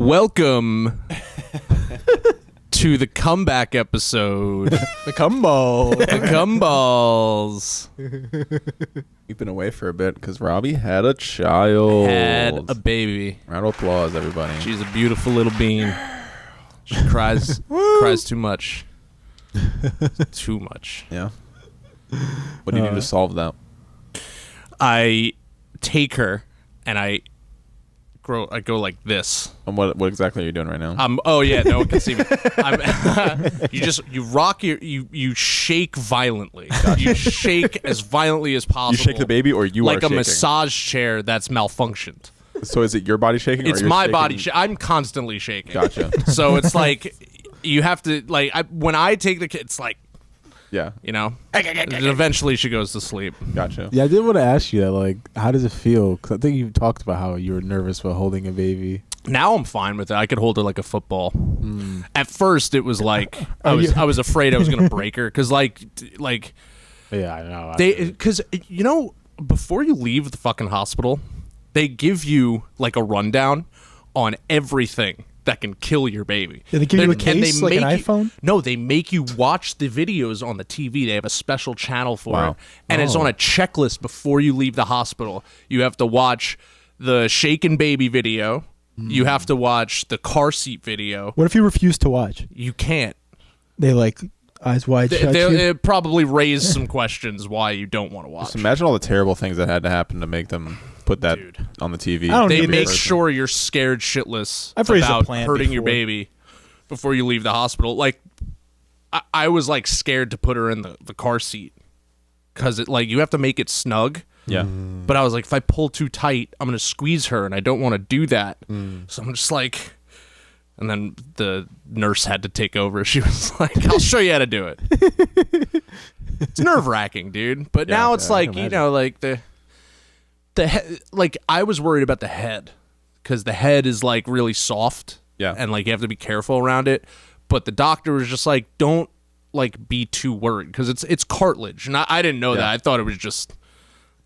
Welcome to the comeback episode. The Cumbo. The Cumballs. We've been away for a bit because Robbie had a child. Had a baby. Round of applause, everybody. She's a beautiful little bean. She cries too much. Too much. Yeah. What do you do to solve that? I take her and I go like this. And what exactly are you doing right now? Oh yeah, no one can see me. You rock you shake violently. Gotcha. You shake as violently as possible. You shake the baby, or you like are shaking? Like a massage chair that's malfunctioned. So is it your body shaking? It's or my shaking? body. I'm constantly shaking. Gotcha. So it's like you have to when I take the kid, it's like. Yeah. You know? Eventually she goes to sleep. Gotcha. Yeah, I did want to ask you that, like, how does it feel? Because I think you talked about how you were nervous about holding a baby. Now I'm fine with it. I could hold her like a football. At first it was like, I was afraid I was going to break her. Because, like. Yeah, I know. Because, you know, before you leave the fucking hospital, they give you, like, a rundown on everything that can kill your baby. Did they give you a case like an iPhone? No, they make you watch the videos on the TV. They have a special channel for it. And it's on a checklist before you leave the hospital. You have to watch the shaken baby video. You have to watch the car seat video. What if you refuse to watch? You can't. They like eyes wide shut. It probably raise some questions why you don't want to watch. Just imagine all the terrible things that had to happen to make them put that on the TV. They make sure you're scared shitless about hurting your baby before you leave the hospital. Like, I was like scared to put her in the car seat because you have to make it snug. Yeah. But I was like, if I pull too tight, I'm gonna squeeze her, and I don't want to do that. So I'm just like, and then the nurse had to take over. She was like, "I'll show you how to do it." It's nerve-wracking, dude. But now it's like, you know, like the head, like I was worried about the head because the head is like really soft, and like you have to be careful around it. But the doctor was just like, don't like be too worried because it's cartilage, and I didn't know that. I thought it was just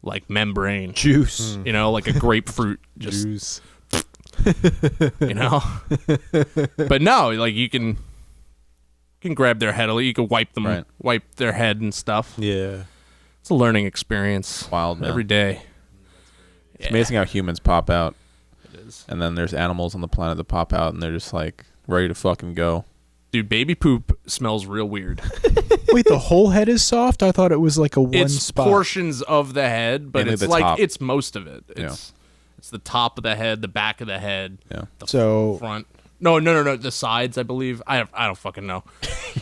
like membrane juice, you know, like a grapefruit juice, you know. But no, like you can grab their head, you can wipe them, wipe their head and stuff. Yeah, it's a learning experience. Wild, man. Every day. It's amazing how humans pop out. It is. And then there's animals on the planet that pop out and they're just like ready to fucking go. Dude, baby poop smells real weird. Wait, the whole head is soft? I thought it was like it's spot. Portions of the head, but mainly it's the like top. it's most of it. It's the top of the head, the back of the head, the front. No, the sides, I believe. I don't fucking know.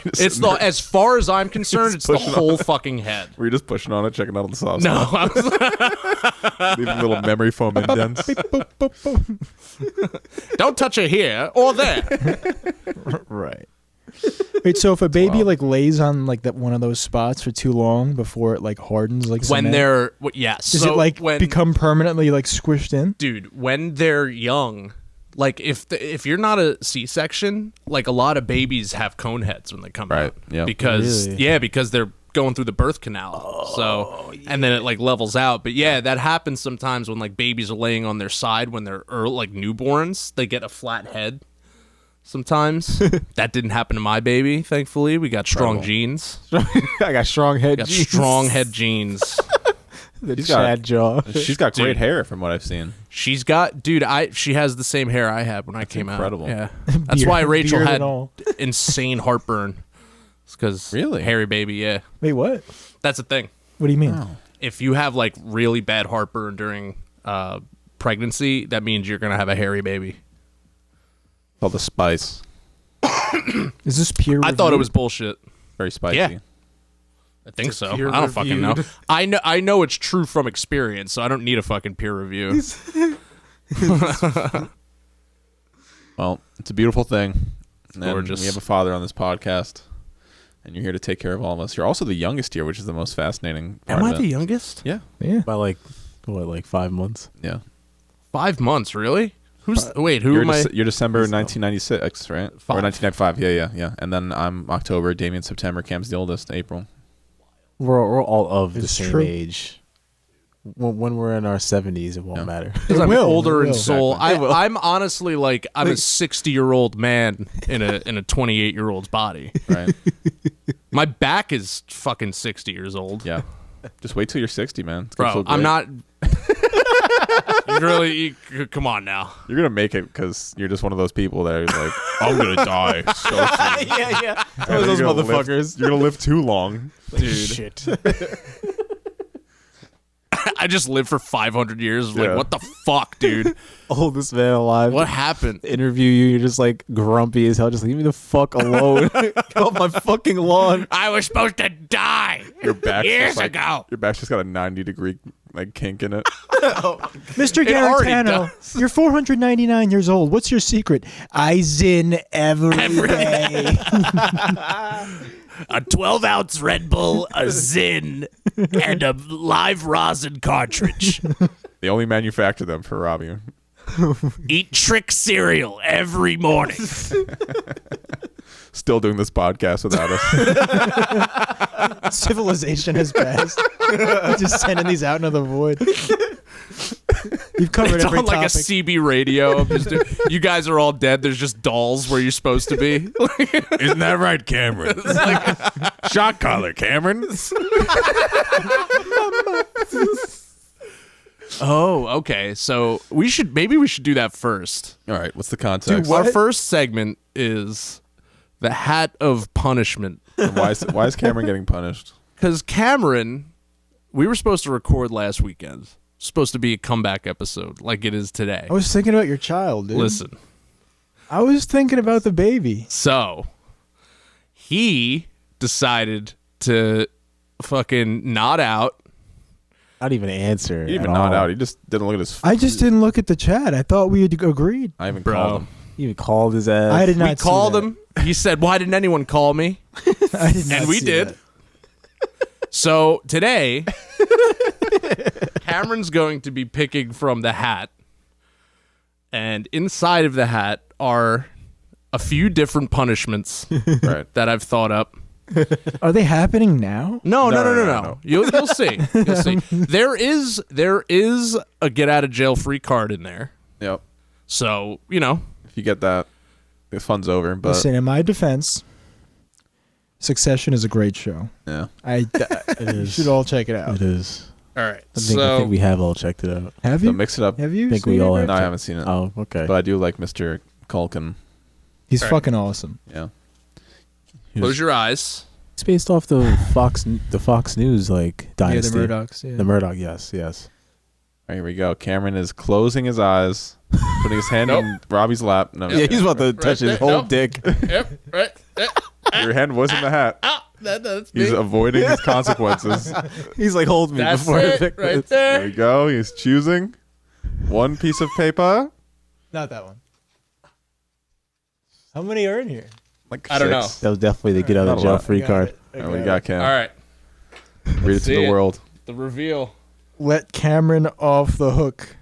It's as far as I'm concerned, it's the whole fucking head. Were you just pushing on it, checking out on the sauce? No, I was leaving little memory foam indents. Don't touch it here or there. Right. Wait, so if a baby like lays on like that one of those spots for too long before it like hardens, like when cement, they're does it like become permanently like squished in? Dude, when they're young. Like if you're not a C-section, like a lot of babies have cone heads when they come out, because because they're going through the birth canal. And then it like levels out. But that happens sometimes when like babies are laying on their side when they're like newborns. They get a flat head. Sometimes that didn't happen to my baby. Thankfully, we got strong genes. I got strong head. Got genes. strong head genes. The Chad jaw. She's got great hair from what I've seen. She's got, dude. She has the same hair I had when I came incredible. out. Yeah, that's why Rachel beard had insane heartburn. It's because hairy baby. Yeah. Wait, what? That's the thing. What do you mean? Oh. If you have like really bad heartburn during pregnancy, that means you're gonna have a hairy baby. All the spice. Is this peer reviewed? I thought it was bullshit. Very spicy. Yeah. I think so. I don't fucking know. I know it's true from experience, so I don't need a fucking peer review. Well, it's a beautiful thing. It's gorgeous. We have a father on this podcast, and you're here to take care of all of us. You're also the youngest here, which is the most fascinating part. Am I the youngest? Yeah. By like 5 months? Yeah. 5 months, really? Who you're am I? You're December 1996, right? Or 1995, yeah. And then I'm October, Damien's September, Cam's the oldest, April. We're all of the same age. When we're in our 70s, it won't matter. Because I'm will, older it in will. soul. Exactly. It will. I'm honestly like I'm a 60-year-old man in a 28-year-old's body. Right. My back is fucking 60 years old. Yeah. Just wait till you're 60, man. It's gonna Bro, feel I'm great. not. Come on now. You're gonna make it because you're just one of those people that are like, I'm gonna die so soon. yeah. And Those you're gonna motherfuckers. you're gonna live too long. Dude. Shit. I just lived for 500 years. Like, Yeah. what the fuck, dude? Oldest man alive. What happened? Interview you, you're just like grumpy as hell. Just leave me the fuck alone. Get off my fucking lawn. I was supposed to die Your back's years just like, ago. Your back's just got a 90-degree like kink in it. Mr. It already Garantano, does. you're 499 years old. What's your secret? I zin every day. A 12-ounce Red Bull, a Zin, and a live rosin cartridge. They only manufacture them for Robbie. Eat Trick cereal every morning. Still doing this podcast without us. Civilization has passed. Just sending these out into the void. You've covered It's every on like a topic. CB radio. I'm just you guys are all dead. There's just dolls where you're supposed to be. Isn't that right, Cameron? Shot collar, Cameron. Oh, okay. So maybe we should do that first. All right, what's the context? Our first segment is the hat of punishment. And why is Cameron getting punished? Because Cameron, we were supposed to record last weekend. Supposed to be a comeback episode like it is today. I was thinking about your child, dude. Listen. I was thinking about the baby. So he decided to fucking nod out. Not even answer. He didn't even at nod all. out. He just didn't look at his. I just didn't look at the chat. I thought we had agreed. I even Bro. called him. He even called his ass. I did not We see called that. him. He said, "Why didn't anyone call me?" I did not And we see did. that. So today, Cameron's going to be picking from the hat. And inside of the hat are a few different punishments Right. that I've thought up. Are they happening now? No. You'll see. You'll see. There is a get out of jail free card in there. Yep. So, If you get that, the fun's over. But Listen, in my defense, Succession is a great show. yeah, You is. should all check it out. It is. all right. I think we have all checked it out. Have so you? mix it up. Have you? think seen we it, all Greg? No, I haven't seen it, Oh, okay. but I do like Mr. Culkin. He's All right. fucking awesome. Yeah. Close your eyes. It's based off the Fox News dynasty. Yeah, the Murdochs. Yeah. The Murdoch, yes. All right, here we go. Cameron is closing his eyes, putting his hand Nope. on Robbie's lap. No, Yeah, he's about to touch his there. whole No. dick. Yep. Right. Your hand was in the hat. That's He's avoiding his consequences. He's like, hold me That's before I it. pick Right this. There there. we go. He's choosing one piece of paper. Not that one. How many are in here? Like I don't know. six. That was definitely the get out Not of a jail lot. free card. And we got Cam. All right. Read it to see the it. world. The reveal. Let Cameron off the hook.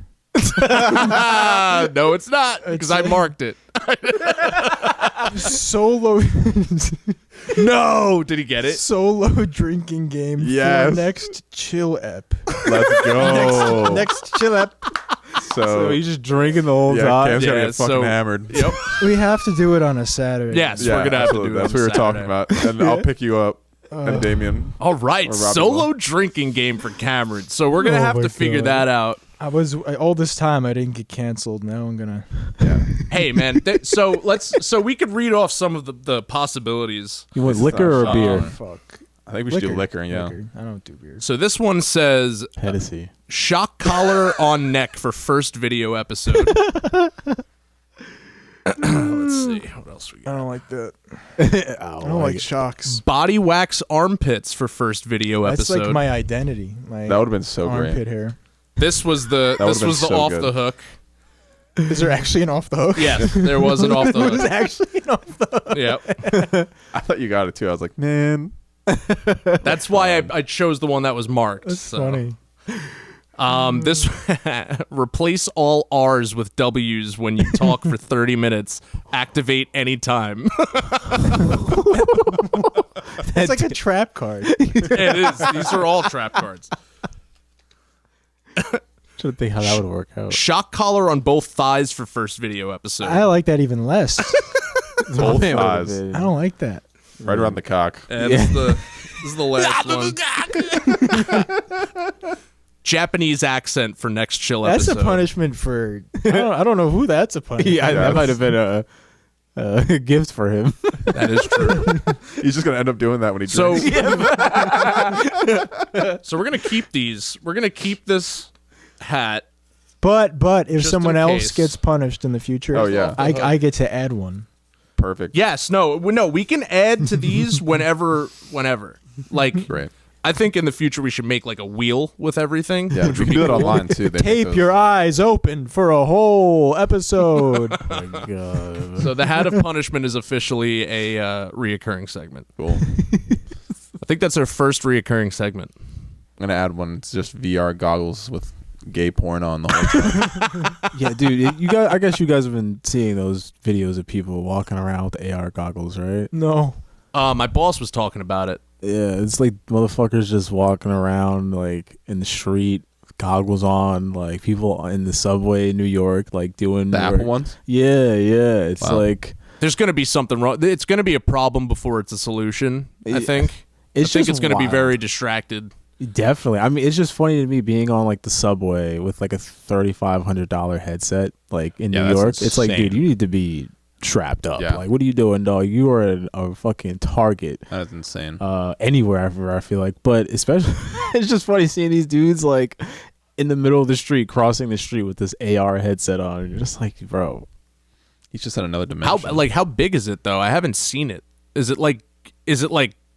No, it's not because I marked it. Solo No, did he get it? solo drinking game Yes. for next chill ep. Let's go. Next chill ep. So he's just drinking the whole yeah, time. Cam's gonna Yeah, get fucking so- hammered. Yep. We have to do it on a Saturday. Yes, Yeah, we're gonna have to absolutely. do it. That's on what we were talking Saturday. about. And I'll pick you up. And Damien. All right, Or Robbie solo will. drinking game for Cameron. So we're gonna Oh have my to figure God. that out. All this time I didn't get canceled. Now I'm gonna. Yeah. Hey man, so we could read off some of the possibilities. You want liquor or not beer? Fuck. I think we should do liquor, yeah. Liquor. I don't do beer. So this one says Hennessy. shock collar on neck for first video episode. Let's see what else we I got. don't like that. I I don't like shocks. Body wax armpits for first video That's episode. like my identity. My That would have been so armpit great. hair. This was That would've been so off good. the hook. Is there actually an off the hook? Yes, there was an off the There's hook. actually an off the hook. Yep. I thought you got it too. I was like, man. That's why I chose the one that was marked. That's so. funny. This replace all R's with W's when you talk for 30 minutes. Activate anytime. It's like a trap card. It is. These are all trap cards. Trying to think how that would work out. Shock collar on both thighs for first video episode. I like that even less. Both Man, thighs. would've been- I don't like that. Right around the cock. And this is the last one. Japanese accent for next chill That's episode. a punishment for. I don't know who that's a punishment. Yeah, that might have been a gift for him. That is true. He's just gonna end up doing that when he So, drinks. so we're gonna keep these. We're gonna keep this hat. But if Just someone in else case. gets punished in the future, Oh, yeah. I get to add one. Perfect. Yes, no, we can add to these whenever. Like, Great. I think in the future we should make like a wheel with everything. Yeah, we can do it online too. They make Tape those. your eyes open for a whole episode. Oh my god. So the hat of punishment is officially a reoccurring segment. Cool. I think that's our first reoccurring segment. I'm gonna add one. It's just VR goggles with gay porn on the whole time. Yeah, dude, you guys. I guess you guys have been seeing those videos of people walking around with AR goggles, right? No. My boss was talking about it. Yeah, it's like motherfuckers just walking around like in the street, goggles on, like people in the subway in New York, like doing The work. Apple ones. Yeah, it's Wow. like There's going to be something wrong. It's going to be a problem before it's a solution, I think. I think just it's going to be wild. very distracted. Definitely. I mean, it's just funny to me being on like the subway with like a $3,500 headset, like in Yeah, New that's York. It's like, insane. dude, you need to be strapped up. Yeah. Like, what are you doing, dog? You are a fucking target. That's insane. Anywhere ever, I feel like. But especially, it's just funny seeing these dudes like in the middle of the street, crossing the street with this AR headset on. And you're just like, bro. He's just in another dimension. How big is it though? I haven't seen it. Is it like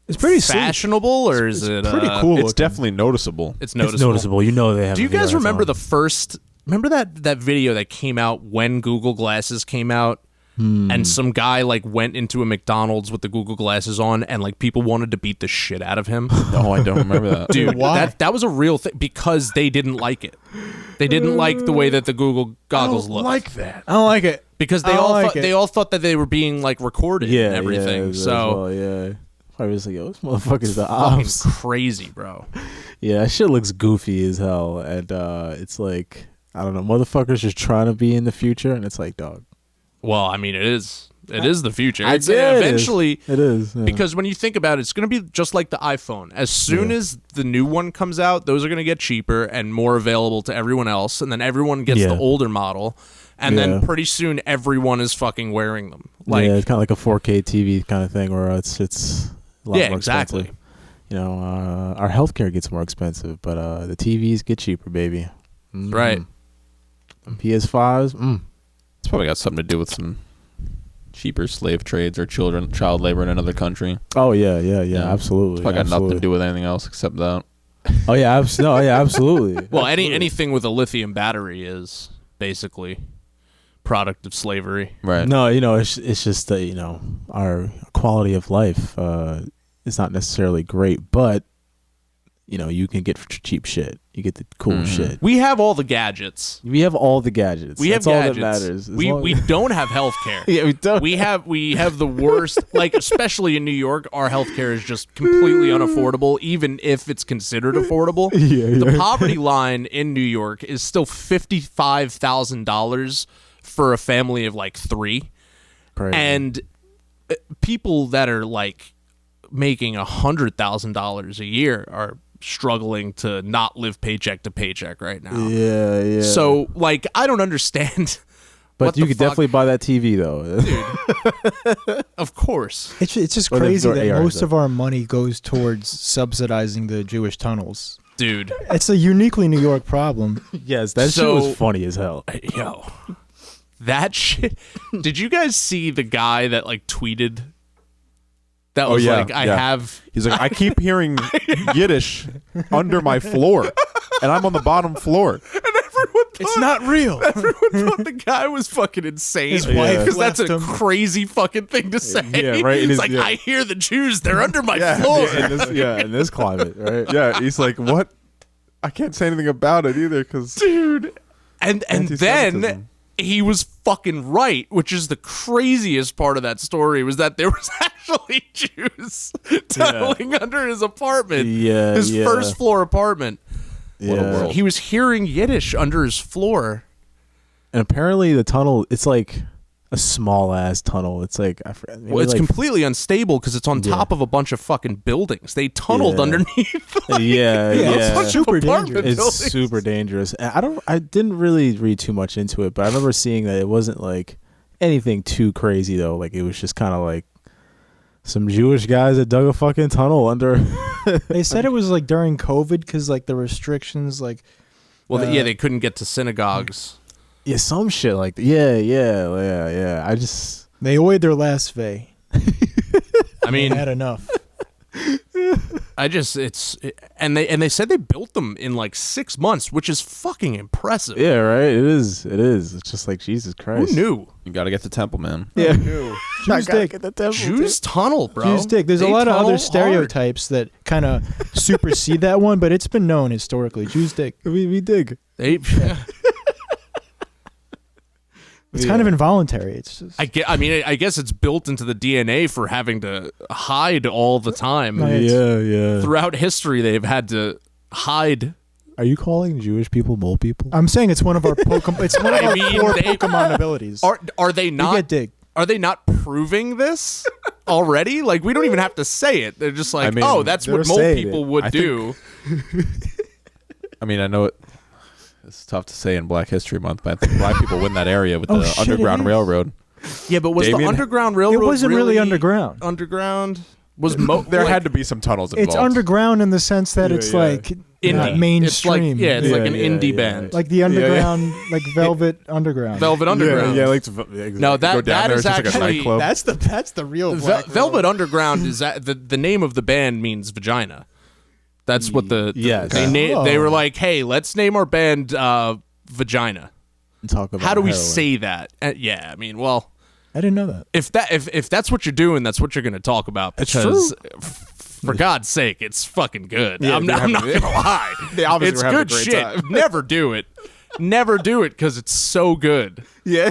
It's pretty sick. fashionable or is it pretty cool. It's looking. definitely noticeable. It's It's noticeable. noticeable. You know they have. Do you guys VRs remember on. remember that video that came out when Google Glasses came out? And some guy like went into a McDonald's with the Google Glasses on and like people wanted to beat the shit out of him. No, I don't remember that. Dude, Why? that was a real thing because they didn't like it. They didn't like the way that the Google goggles looked. that. I don't like it. Because I don't like it. they all thought that they were being like recorded Yeah, and everything. as So well, yeah. I was like, yo, this motherfucker's the fucking ops. crazy, bro. Yeah, that shit looks goofy as hell, and it's like I don't know, motherfuckers just trying to be in the future, and it's like, dog. Well, I mean, it is the future. I It's get it. eventually It is yeah. because when you think about it, it's going to be just like the iPhone. As soon as the new one comes out, those are going to get cheaper and more available to everyone else, and then everyone gets Yeah. the older model, and then Yeah. pretty soon everyone is fucking wearing them. Like, yeah, it's kind of like a 4K TV kind of thing, where it's a lot yeah, more exactly. expensive. You know, our healthcare gets more expensive, but the TVs get cheaper, baby. Right. PS5s. It's probably got something to do with some cheaper slave trades or child labor in another country. Oh yeah, Yeah. absolutely. It's probably got absolutely. nothing to do with anything else except that. Oh yeah, absolutely. Well, Absolutely. anything with a lithium battery is basically product of slavery. Right. No, you know, it's just that, you know, our quality of life is not necessarily great, but you know, you can get cheap shit. You get the cool shit. We have all the gadgets. We have all the gadgets. We have That's gadgets. all that matters. As We long- don't have health care. yeah, we don't. We have the worst, like especially in New York, our healthcare is just completely unaffordable, even if it's considered affordable. The poverty line in New York is still $55,000 for a family of like 3, Crazy. and people that are like making $100,000 a year are struggling to not live paycheck to paycheck right now. yeah. So like I don't understand. but what you the could fuck- definitely buy that TV though. Of course. It's just Or the crazy ARs, that most though. of our money goes towards subsidizing the Jewish tunnels. Dude. It's a uniquely New York problem. Yes, that shit So- was funny as hell. Yo. That shit. Did you guys see the guy that like tweeted that was yeah, like I yeah. have He's like, I keep hearing Yiddish under my floor, and I'm on the bottom floor. It's not real. everyone thought the guy was fucking insane. His wife because that's a left him. crazy fucking thing to say. Yeah, right, it It's is, like yeah. I hear the Jews, they're under my Yeah, floor. In this climate, right? Yeah, he's like, what? I can't say anything about it either because Dude. And then Anti-Semitism. he was fucking right, which is the craziest part of that story was that there was actually Jews tunneling under his apartment. Yeah, his yeah. first floor apartment. What a world. He was hearing Yiddish under his floor. And apparently the tunnel, it's like a small ass tunnel. It's like Well, it's completely unstable because it's on top of a bunch of fucking buildings. They tunneled underneath. Yeah. It's super dangerous. It's buildings. super dangerous. And I didn't really read too much into it, but I remember seeing that it wasn't like anything too crazy though. Like it was just kind of like some Jewish guys that dug a fucking tunnel under. They said it was like during COVID because like the restrictions, like. Well, they couldn't get to synagogues. Yeah, some shit like that. Yeah. I just They owed their last vey. I mean, They had enough. and they said they built them in like 6 months, which is fucking impressive. yeah, right. It is. It's just like Jesus Christ. Who knew? You got to get to temple, man. Yeah. Jews dick. Jews tunnel, bro. Jews dick. There's a They lot of tunnel other hard. stereotypes that kind of supersede that one, but it's been known historically. Jews dick. We dig. They, It's kind of involuntary. It's just. I guess it's built into the DNA for having to hide all the time. Right. Yeah. Throughout history, they've had to hide. Are you calling Jewish people mole people? I'm saying it's one of our Pokemon. It's one of I our mean, core they- Pokemon abilities. Are they You not? get dig. Are they not proving this already? Like we don't even have to say it. They're just like, I mean, oh, that's what they're mole saying people it. would I do. I mean, I know it's tough to say in Black History Month, but I think black people win that area with Oh, the shit, Underground it is. Railroad. Yeah, but was the Damien? Underground Railroad? It wasn't really underground. Underground was There had to be some tunnels involved. It's underground in the sense that Yeah, it's yeah. like indie. not mainstream. It's like an Yeah, indie yeah. band. Like the underground, like Velvet Underground. Velvet Underground. Yeah, like exactly. No, Go that down there, is it's just like a actually nightclub. That's the real Velvet Underground is that the name of the band means vagina. That's what Yes. they were like, hey, let's name our band Vagina. Talk about How do we heroin. say that? Yeah, I mean, well, I didn't know that. if that's what you're doing, that's what you're going to talk about. It's Because for God's sake, it's fucking good. Yeah, I'm not going to lie. They obviously It's were having a good great shit. time. Never do it. Never do it because it's so good. Yeah.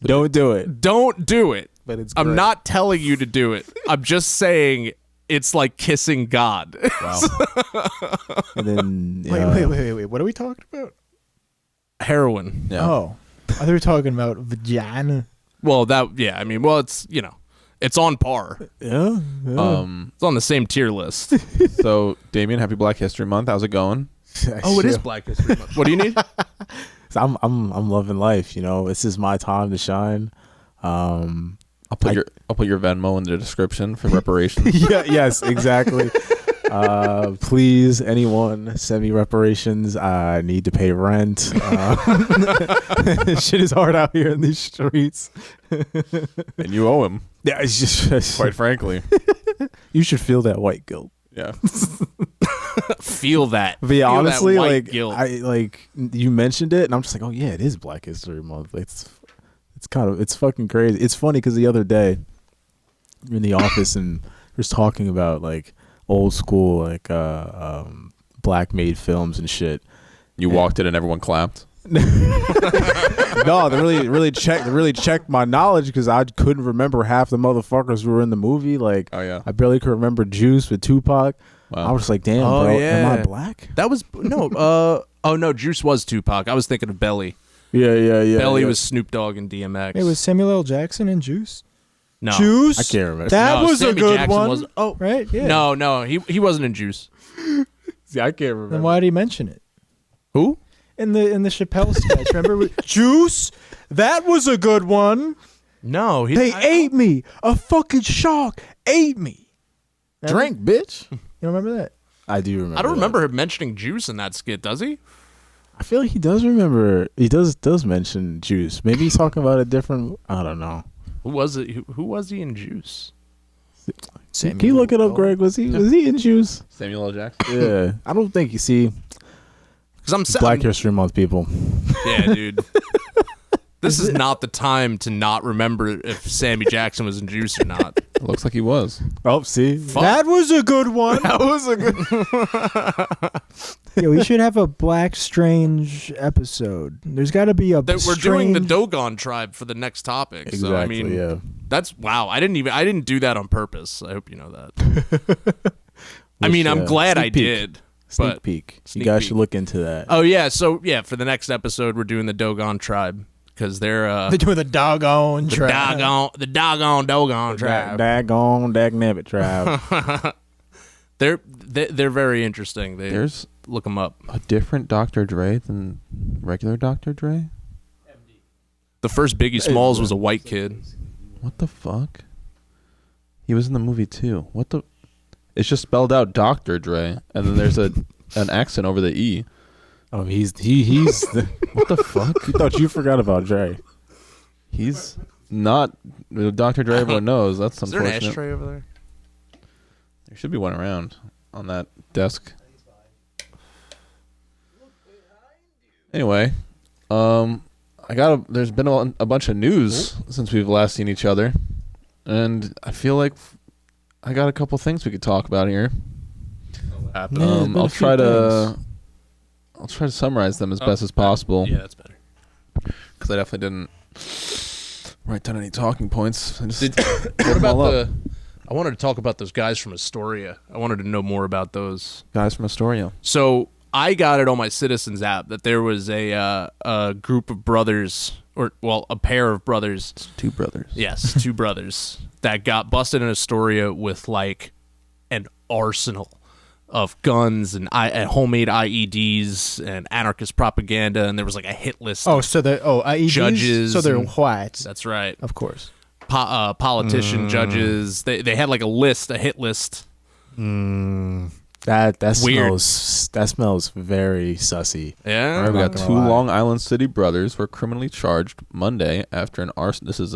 Don't do it. Don't do it. But it's I'm great. not telling you to do it. I'm just saying it's like kissing God. Wow. And then Wait. What are we talking about? Heroin. Yeah. Oh, I thought we were talking about vagina. Well, I mean, well, it's, it's on par. Yeah. It's on the same tier list. So, Damien, happy Black History Month. How's it going? Oh, it is Black History Month. What do you need? So I'm loving life. This is my time to shine. I'll put your Venmo in the description for reparations. Yeah. Yes. Exactly. Please, anyone, send me reparations. I need to pay rent. Shit is hard out here in these streets. And you owe him, Yeah, it's just quite frankly. you should feel that white guilt. Yeah. Feel that. But yeah, Feel that honestly, white like guilt. you mentioned it, and I'm just like, oh yeah, it is Black History Month. It's fucking crazy. It's funny because the other day, we were in the office and we're just talking about like old school like black made films and shit. You walked in and everyone clapped. No, they really checked my knowledge because I couldn't remember half the motherfuckers who were in the movie. Like, Oh, yeah. I barely could remember Juice with Tupac. Wow. I was like, damn, Oh, bro, yeah. am I black? That was no. Oh no, Juice was Tupac. I was thinking of Belly. Yeah. Belly yeah. was Snoop Dogg and DMX. It was Samuel L. Jackson and Juice. no Juice. I can't remember. That No, was a Sammy good Jackson one. was- oh Right? Yeah. no, he wasn't in Juice. See, I can't remember. Then why did he mention it? Who? In the Chappelle sketch, remember? Juice. That was a good one. No, They ate me. A fucking shark ate me. Drink, bitch. You don't remember that? I do remember. I don't that. remember him mentioning Juice in that skit. Does he? I feel like he does remember. He does mention Juice. Maybe he's talking about a different. I don't know. Who was it? Who was he in Juice? Can you look it up, Greg? Was he in Juice? Samuel L. Jackson. Yeah. I don't think you see Because I'm Black History Month people. Yeah, dude. This is not the time to not remember if Sammy Jackson was in Juice or not. It looks like he was. Oh, see. That was a good one. That was a good. Yeah, we should have a Black Strange episode. There's got to be a. We're doing the Dogon tribe for the next topic. Exactly. So I mean, yeah. that's wow. I didn't do that on purpose. I hope you know that. I mean, I'm glad I Sneak peek. did. Sneak peek. You guys should look into that. Oh yeah, so yeah, for the next episode, we're doing the Dogon tribe because they're doing the doggone tribe. the doggone Dogon tribe. Daggone dagnabbit tribe. They're very interesting. There's look them up. a different Dr. Dre than regular Dr. Dre. The first Biggie Smalls was a white kid. What the fuck? He was in the movie too. What the? It's just spelled out Dr. Dre, and then there's an accent over the E. Oh, he's the, What the fuck? you thought you forgot about Dre. He's not Dr. Dre. Everyone knows. That's Is there an unfortunate. ashtray over there? There should be one around on that desk. Anyway, there's been a bunch of news since we've last seen each other, and I feel like I got a couple things we could talk about here. I'll try to summarize them as best as possible. Yeah, that's better. Because I definitely didn't write down any talking points. I just What about I wanted to talk about those guys from Astoria. I wanted to know more about those guys from Astoria. So I got it on my Citizens app that there was a group of brothers, a pair of brothers. Two brothers. Yes, two brothers that got busted in Astoria with like an arsenal of guns and homemade IEDs and anarchist propaganda, and there was like a hit list. Oh, so they're IEDs? Judges. So they're white. That's right. Of course. Politician judges. They had like a hit list. That Weird. smells very sussy. Yeah. All right, we not got gonna two lie. Long Island City brothers were criminally charged Monday after an arson. This is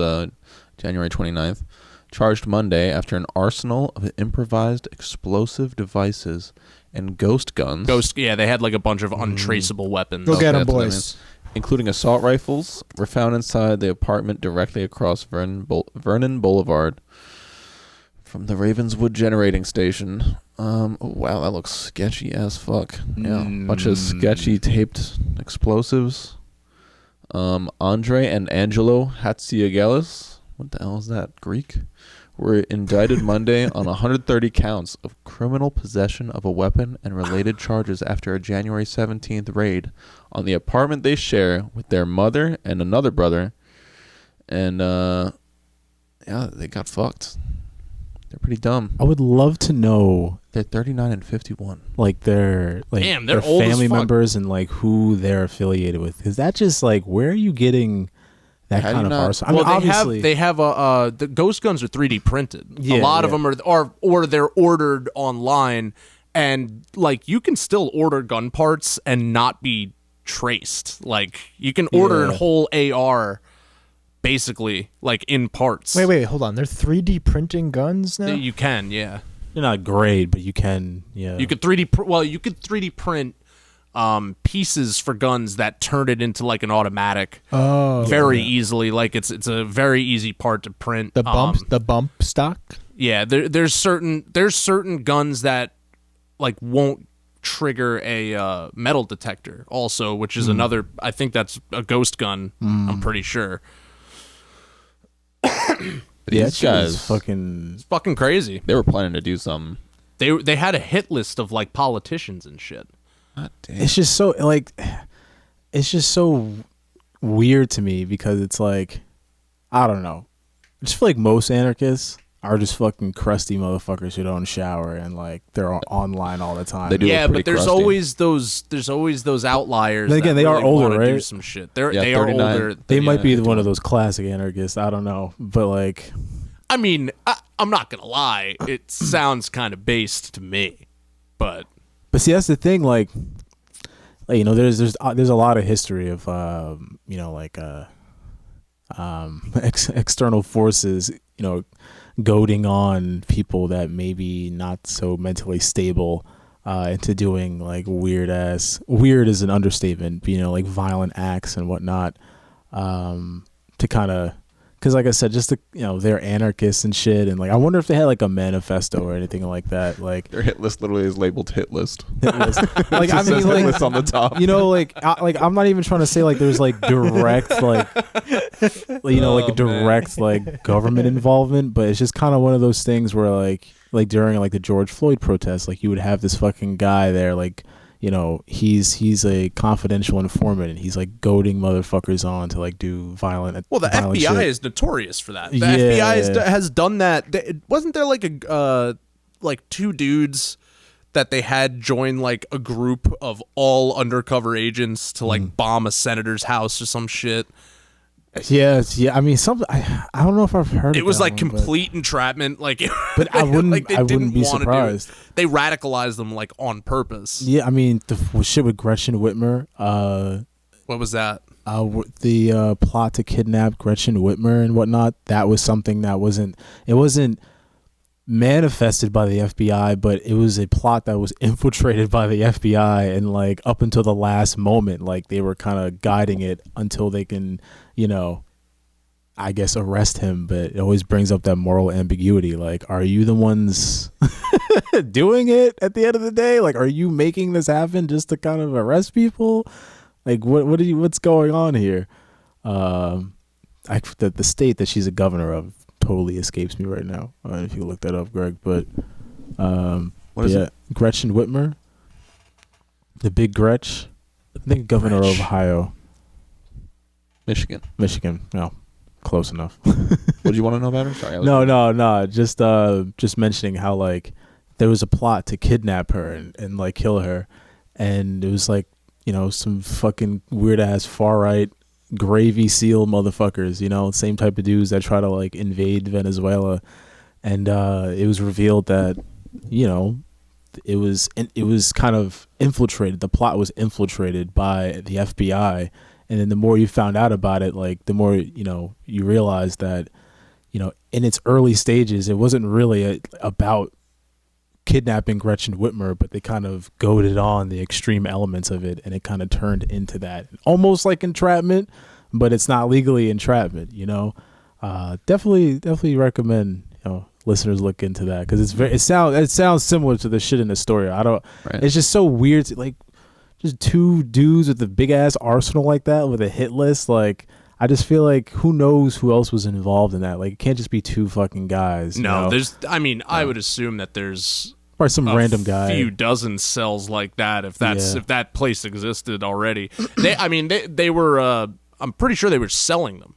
January 29th. Charged Monday after an arsenal of improvised explosive devices and ghost guns. They had like a bunch of untraceable weapons. Go get Okay, them, that's what that boys. means. Including assault rifles, were found inside the apartment directly across Vernon Boulevard from the Ravenswood generating station. Oh, wow, that looks sketchy as fuck. Yeah, bunch of sketchy taped explosives. Andre and Angelo Hatziagelis, what the hell is that, Greek? Were indicted Monday on 130 counts of criminal possession of a weapon and related charges after a January 17th raid on the apartment they share with their mother and another brother. And, yeah, they got fucked. They're pretty dumb. I would love to know, They're 39 and 51. like their Damn, they're their old as family fuck. members and like who they're affiliated with. Is that just like where are you getting that How do kind you of not- arsenal? I mean, obviously, they have the ghost guns are 3D printed. Yeah, a lot of yeah. them are or they're ordered online, and like you can still order gun parts and not be traced. Like you can order Yeah. a whole AR, basically like in parts. Wait, hold on. They're 3D printing guns now? You can, yeah. they're not great, but you can, yeah. You could 3D print pieces for guns that turn it into like an automatic very easily. Like it's a very easy part to print. The bump stock? Yeah, there's certain guns that like won't trigger a metal detector also, which is another. I think that's a ghost gun. I'm pretty sure. Yeah, These guys, it's fucking. It's fucking crazy. they were planning to do something. They had a hit list of like politicians and shit. God damn. It's just so like, it's just so weird to me because it's like, I don't know. I just feel like most anarchists are just fucking crusty motherfuckers who don't shower and like they're online all the time. They do. Yeah, look but pretty there's crusty. always those outliers. Then again, that they are really older, wanna do right? some shit. Yeah, They are 39. older. They might be Yeah. one of those classic anarchists. I don't know, but like, I mean, I'm not gonna lie. It sounds kind of based to me, but see, that's the thing. Like you know, there's a lot of history of you know, like external forces, you know, goading on people that maybe not so mentally stable into doing like weird is an understatement, you know, like violent acts and whatnot, to kind of because like I said, just they're anarchists and shit, and like I wonder if they had like a manifesto or anything like that. Like Their hit list literally is labeled hit list. like I Just mean, says hit like list on the top. I'm not even trying to say like there's like direct like like direct like government involvement, but it's just kind of one of those things where like during like the George Floyd protests, like you would have this fucking guy there, like he's a confidential informant, and he's like goading motherfuckers on to like do violent. Well, the violent FBI shit. is notorious for that. The Yeah. FBI has done that. Wasn't there like like two dudes that they had join like a group of all undercover agents to like bomb a senator's house or some shit? Yeah. I mean, I don't know if I've heard. It was like one, complete entrapment. Like, but I wouldn't. like they I wouldn't didn't be wanna do it. surprised. They radicalized them like on purpose. Yeah, I mean the shit with Gretchen Whitmer. What was that? The plot to kidnap Gretchen Whitmer and whatnot. That was something that wasn't manifested by the FBI, but it was a plot that was infiltrated by the FBI, and like up until the last moment, like they were kind of guiding it until they can, I guess arrest him. But it always brings up that moral ambiguity. Like, are you the ones doing it at the end of the day? Like, are you making this happen just to kind of arrest people? Like, what's going on here? The state that she's a governor of totally escapes me right now. If you look that up, Greg, but What is it? Gretchen Whitmer, the big Gretch, I think governor of Ohio, Michigan. No, close enough. What do you want to know about her? Sorry. No. Just mentioning how like there was a plot to kidnap her and like kill her, and it was like some fucking weird ass far right gravy seal motherfuckers, same type of dudes that try to like invade Venezuela, and it was revealed that it was kind of infiltrated. The plot was infiltrated by the FBI, and then the more you found out about it, like the more you realize that in its early stages it wasn't really about kidnapping Gretchen Whitmer, but they kind of goaded on the extreme elements of it, and it kind of turned into that almost like entrapment, but it's not legally entrapment. Definitely recommend listeners look into that, because it sounds similar to the shit in the story. Right. It's just so weird like just two dudes with a big ass arsenal like that with a hit list. Like, I just feel like who knows who else was involved in that. Like, it can't just be two fucking guys. No, I would assume that there's or some random guy. few dozen cells like that if that place existed already. They were I'm pretty sure they were selling them.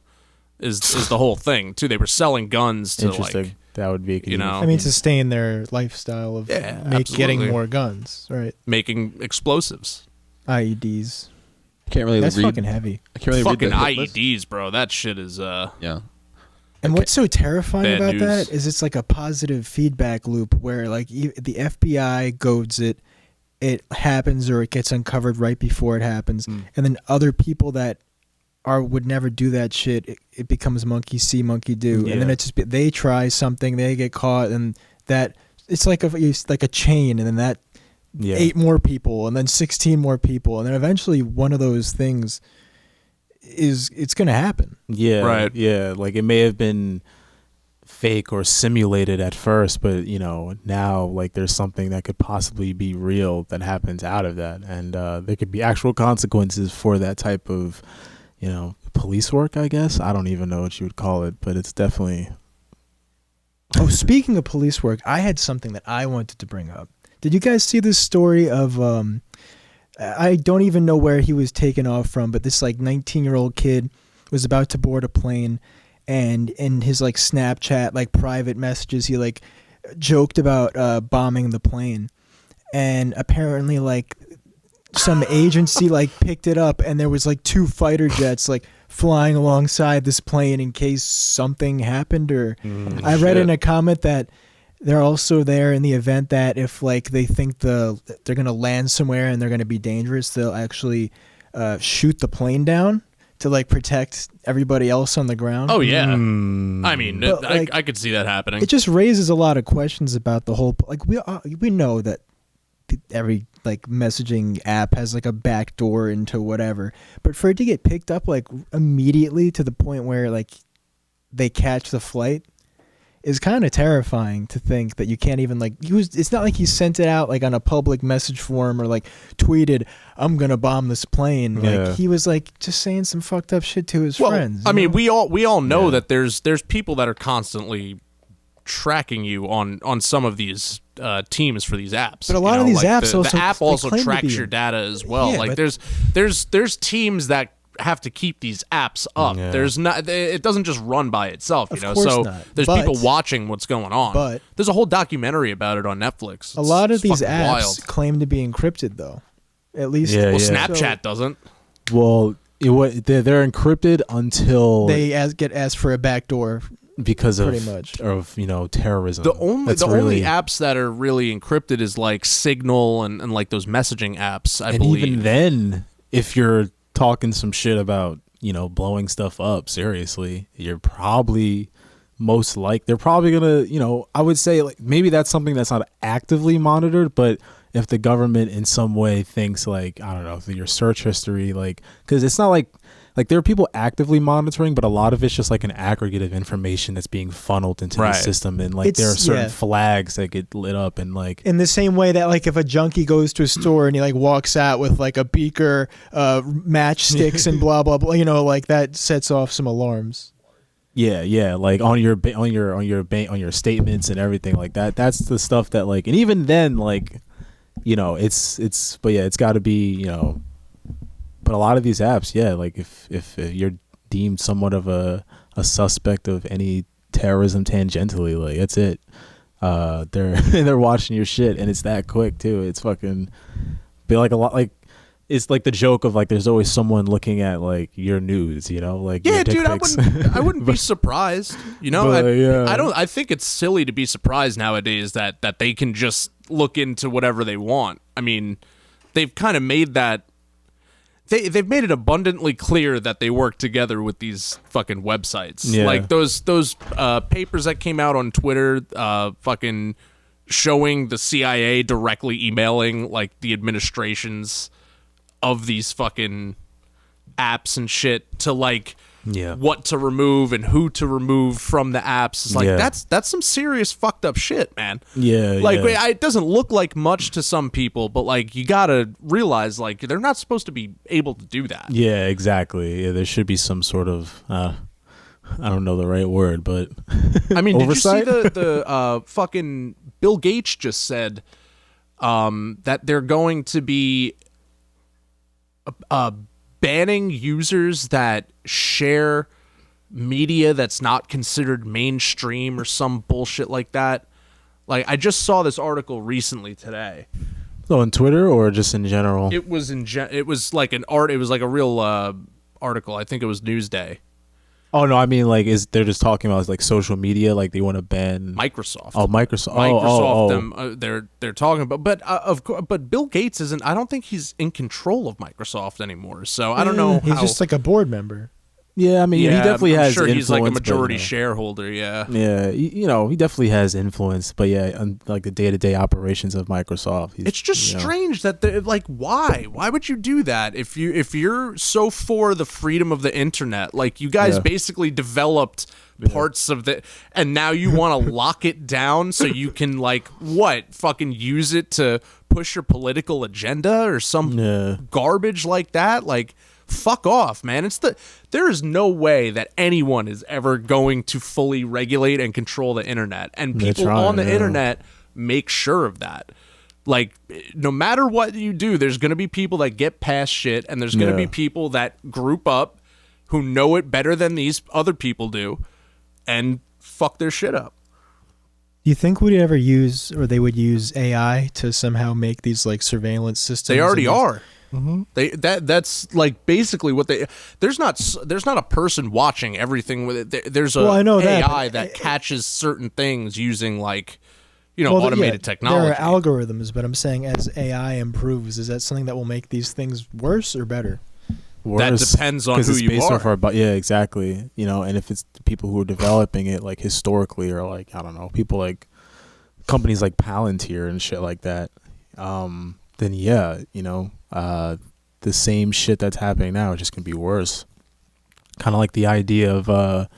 Is the whole thing too. They were selling guns to Interesting. like, That would be sustain their lifestyle of getting more guns, right? Making explosives. IEDs. Can't really That's read. fucking heavy. I can't really Fucking read the hit list. IEDs, bro. That shit is Yeah. And what's so terrifying Bad about news. that is it's like a positive feedback loop where like the FBI goads it, it happens or it gets uncovered right before it happens, and then other people that would never do that shit, it becomes monkey see, monkey do, and then they try something, they get caught, and that it's like a chain, and then that 8 more people, and then 16 more people, and then eventually one of those things it's gonna happen. Yeah, right. Yeah, like it may have been fake or simulated at first, but now like there's something that could possibly be real that happens out of that, and there could be actual consequences for that type of police work, I guess. I don't even know what you would call it, but it's definitely. Oh, speaking of police work, I had something that I wanted to bring up. Did you guys see this story of I don't even know where he was taken off from, but this like 19-year-old kid was about to board a plane, and in his like Snapchat like private messages he like joked about bombing the plane, and apparently like some agency like picked it up, and there was like 2 fighter jets like flying alongside this plane in case something happened. Or I read in a comment that they're also there in the event that if like they think they're gonna land somewhere and they're gonna be dangerous, they'll actually shoot the plane down to like protect everybody else on the ground. Oh yeah, I mean, But, like, I could see that happening. It just raises a lot of questions about the whole. Like we know that every like messaging app has like a back door into whatever, but for it to get picked up like immediately to the point where like they catch the flight is kind of terrifying to think that you can't even like use. It's not like he sent it out like on a public message forum or like tweeted, "I'm gonna bomb this plane." Yeah. Like he was like just saying some fucked up shit to his friends. I mean, you know? we all know that there's people that are constantly tracking you on some of these teams for these apps. But a lot of these apps the also app they also claim to tracks be- your data as well. Yeah, like but- there's teams that have to keep these apps up. Yeah. There's not. It doesn't just run by itself, you Of know. course So not. there's But- people watching what's going on. but- there's a whole documentary about it on Netflix. A lot of It's these fucking apps wild. claim to be encrypted, though. At least, Yeah, Well, yeah. Snapchat doesn't. Well, they're encrypted until they get asked for a backdoor. because pretty much. of terrorism. The only That's only really- apps that are really encrypted is like Signal and like those messaging apps. I and believe. even then, if you're talking some shit about blowing stuff up, seriously, you're probably they're probably gonna I would say like maybe that's something that's not actively monitored, but if the government in some way thinks like I don't know through your search history, like because it's not like there are people actively monitoring, but a lot of it's just like an aggregate of information that's being funneled into Right. the system, and like there are It's- certain yeah. flags that get lit up, and like In the same way that, like, if a junkie goes to a store and he like walks out with like a beaker, matchsticks, and blah blah blah, like that sets off some alarms. yeah, like on your statements and everything like that. That's the stuff that like, and even then, like, but yeah, it's got to be, but a lot of these apps, yeah, like if you're deemed somewhat of a suspect of any terrorism tangentially, like that's it. They're watching your shit, and it's that quick too. It's fucking be like a lot like. It's like the joke of like there's always someone looking at like your news, like Yeah, your dick dude, pics. I wouldn't be surprised. But, yeah. I think it's silly to be surprised nowadays that they can just look into whatever they want. I mean, they've kind of made that they've made it abundantly clear that they work together with these fucking websites. Yeah. Like those papers that came out on Twitter, fucking showing the CIA directly emailing like the administrations of these fucking apps and shit to like Yeah. what to remove and who to remove from the apps. It's like Yeah. that's some serious fucked up shit, man. Yeah, Like yeah. it doesn't look like much to some people, but like you gotta realize like they're not supposed to be able to do that. Yeah, exactly. Yeah, there should be some sort of I don't know the right word, but I mean, oversight? did you see the fucking Bill Gates just said that they're going to be banning users that share media that's not considered mainstream or some bullshit like that. Like I just saw this article recently today. Oh, on Twitter or just in general? It was it was like an art. It was like a real article. I think it was Newsday. Oh no, I mean like they're just talking about like social media, like they want to ban Microsoft. Oh, Microsoft. Microsoft. Oh. Them. They're talking about, but of course, but Bill Gates isn't. I don't think he's in control of Microsoft anymore. So I don't know. He's how, just like a board member. Yeah, I mean he definitely I'm has sure influence. he's like a but, majority shareholder. Yeah. Yeah, he definitely has influence, but yeah, on like the day-to-day operations of Microsoft. It's just strange that like why would you do that if you're so for the freedom of the internet? Like you guys Yeah. basically developed parts of the, and now you want to lock it down so you can like what fucking use it to push your political agenda or some Yeah. garbage like that. Like fuck off, man. There is no way that anyone is ever going to fully regulate and control the internet, and They're people trying, on the yeah. internet make sure of that. Like no matter what you do, there's going to be people that get past shit, and there's going to Yeah. be people that group up who know it better than these other people do and fuck their shit up. Do you think we'd ever use, or they would use AI to somehow make these like surveillance systems? They already and these- are. That's like basically what they. There's not a person watching everything with it. There's a Well, I know that, AI but- that catches certain things using like Well, automated technology. There are algorithms, but I'm saying as AI improves, is that something that will make these things worse or better? That depends on 'cause who it's you based are. off our yeah, exactly. And if it's the people who are developing it, like historically, or like I don't know, people like companies like Palantir and shit like that, then yeah, the same shit that's happening now is just gonna be worse. Kind of like the idea of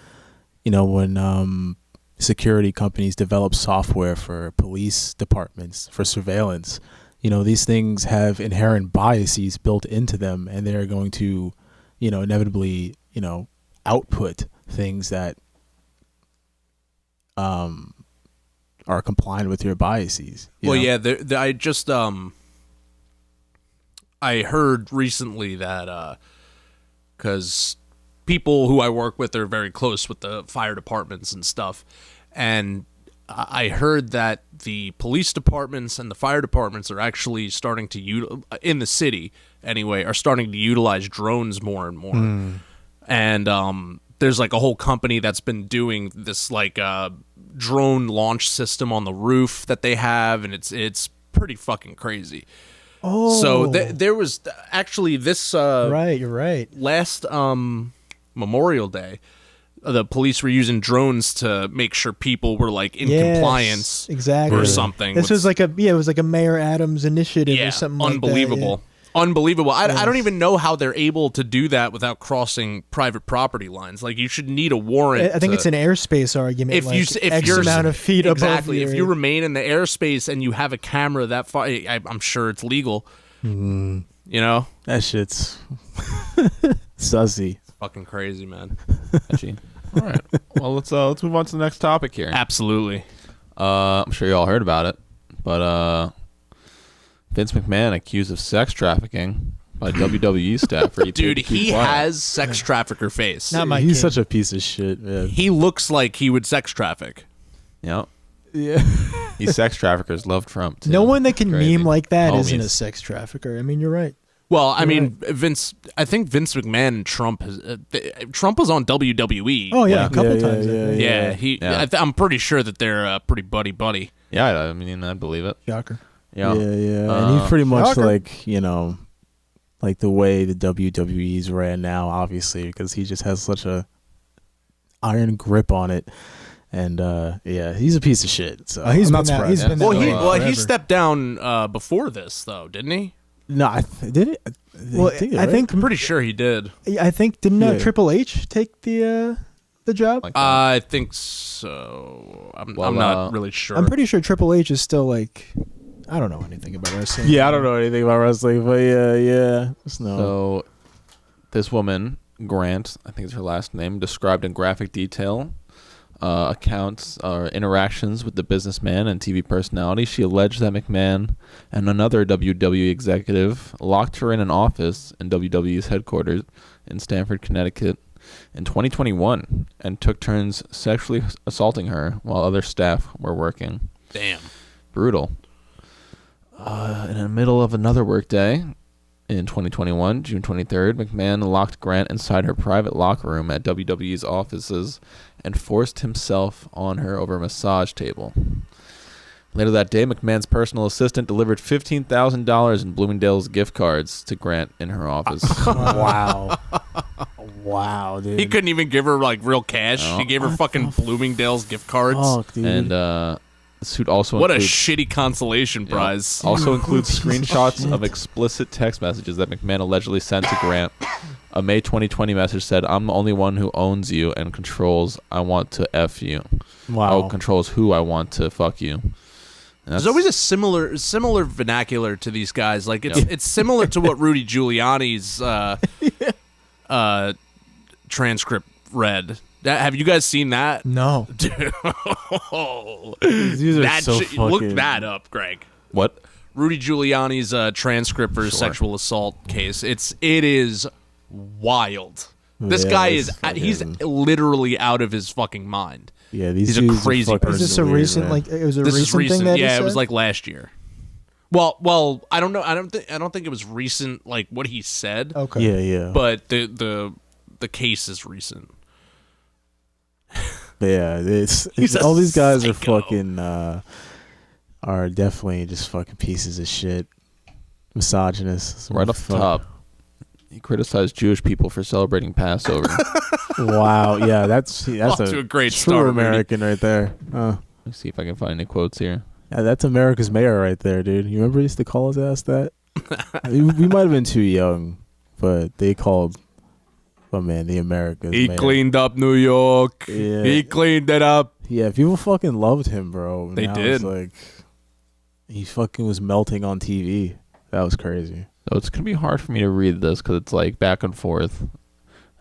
when security companies develop software for police departments for surveillance, these things have inherent biases built into them, and they're going to, inevitably, output things that are compliant with your biases. Well, yeah, I just I heard recently that because people who I work with are very close with the fire departments and stuff, and I heard that the police departments and the fire departments are actually starting to in the city anyway are starting to utilize drones more and more, and there's like a whole company that's been doing this like drone launch system on the roof that they have, and it's pretty fucking crazy. Oh, So there was actually this right. You're right. last Memorial Day, the police were using drones to make sure people were like in compliance exactly or something. This was like it was like a Mayor Adams initiative or something unbelievable. like that. Unbelievable. I Yes. don't even know how they're able to do that without crossing private property lines. Like, you should need a warrant. I think it's an airspace argument. If you like if X you're amount of feet exactly above if you remain in the airspace and you have a camera that far, I'm sure it's legal. You know, That shit's sussy. fucking crazy, man. Actually. All right. Well, let's move on to the next topic here. Absolutely. I'm sure you all heard about it, but Vince McMahon accused of sex trafficking by WWE staffer. Dude, he has sex trafficker face. Not my He's kid. such a piece of shit, man. He looks like he would sex traffic. Yep. Yeah. These sex traffickers love Trump too. No one that can Crazy. meme like that Homies. isn't a sex trafficker. I mean, you're right. Well, I mean, I think Vince McMahon and Trump Trump was on WWE. Oh yeah, Yeah. a couple Yeah, times. yeah, I think. Yeah, Yeah. I'm pretty sure that they're pretty buddy. Yeah, I mean, I believe it. Shocker. Yeah. And he's pretty much Shocker. like, like the way the WWE's ran now, obviously, because he just has such a iron grip on it. And he's a piece of shit. So He's I'm been not that. surprised. He's been that Well, way he forever. stepped down before this though, didn't he? No, did it? Well, I think I'm pretty sure he did. didn't Yeah. Triple H take the job? Like, I think so. I'm Well, not really sure. I'm pretty sure Triple H is still like, I don't know anything about wrestling. Yeah, I don't know anything about wrestling, but yeah. Just know. So, this woman, Grant, I think is her last name, described in graphic detail accounts or interactions with the businessman and TV personality. She alleged that McMahon and another WWE executive locked her in an office in WWE's headquarters in Stamford, Connecticut in 2021 and took turns sexually assaulting her while other staff were working. Damn. Brutal. In the middle of another workday in 2021, June 23rd, McMahon locked Grant inside her private locker room at WWE's offices and forced himself on her over a massage table. Later that day, McMahon's personal assistant delivered $15,000 in Bloomingdale's gift cards to Grant in her office. Wow, dude. He couldn't even give her like real cash. No. He gave her fucking Bloomingdale's gift cards. Fuck, dude. And the suit also What a includes, shitty consolation prize. also includes Piece of screenshots shit. of explicit text messages that McMahon allegedly sent to Grant. A May 2020 message said, "I'm the only one who owns you and controls. I want to F you. Wow. Controls who I want to fuck you." And There's always a similar vernacular to these guys. Like it's similar to what Rudy Giuliani's transcript read. Have you guys seen that? No. Dude, These are that so look fucking- that up, Greg. what? Rudy Giuliani's transcript for his Sure. sexual assault case. It is wild. This Yeah, guy it's he's fucking- literally out of his fucking mind. Yeah, these He's a dudes are crazy fucking person. Is this a weird, recent man. like? It was a This is recent recent. thing that he Yeah, it said? was like last year. Well, I don't know. I don't think it was recent. Like what he said. Okay. Yeah. But the case is recent. Yeah, He's a all these guys are psycho. fucking are definitely just fucking pieces of shit, misogynists. Right off the top, he criticized Jewish people for celebrating Passover. Wow, yeah, that's Off to a great true start, Rudy. American right there. Let's see if I can find any quotes here. Yeah, that's America's mayor right there, dude. You remember he used to call his ass that? we might have been too young, but they called But man, the Americas. He man. cleaned up New York. Yeah. He cleaned it up. Yeah, people fucking loved him, bro. They now did. It's like he fucking was melting on TV. That was crazy. So it's gonna be hard for me to read this because it's like back and forth.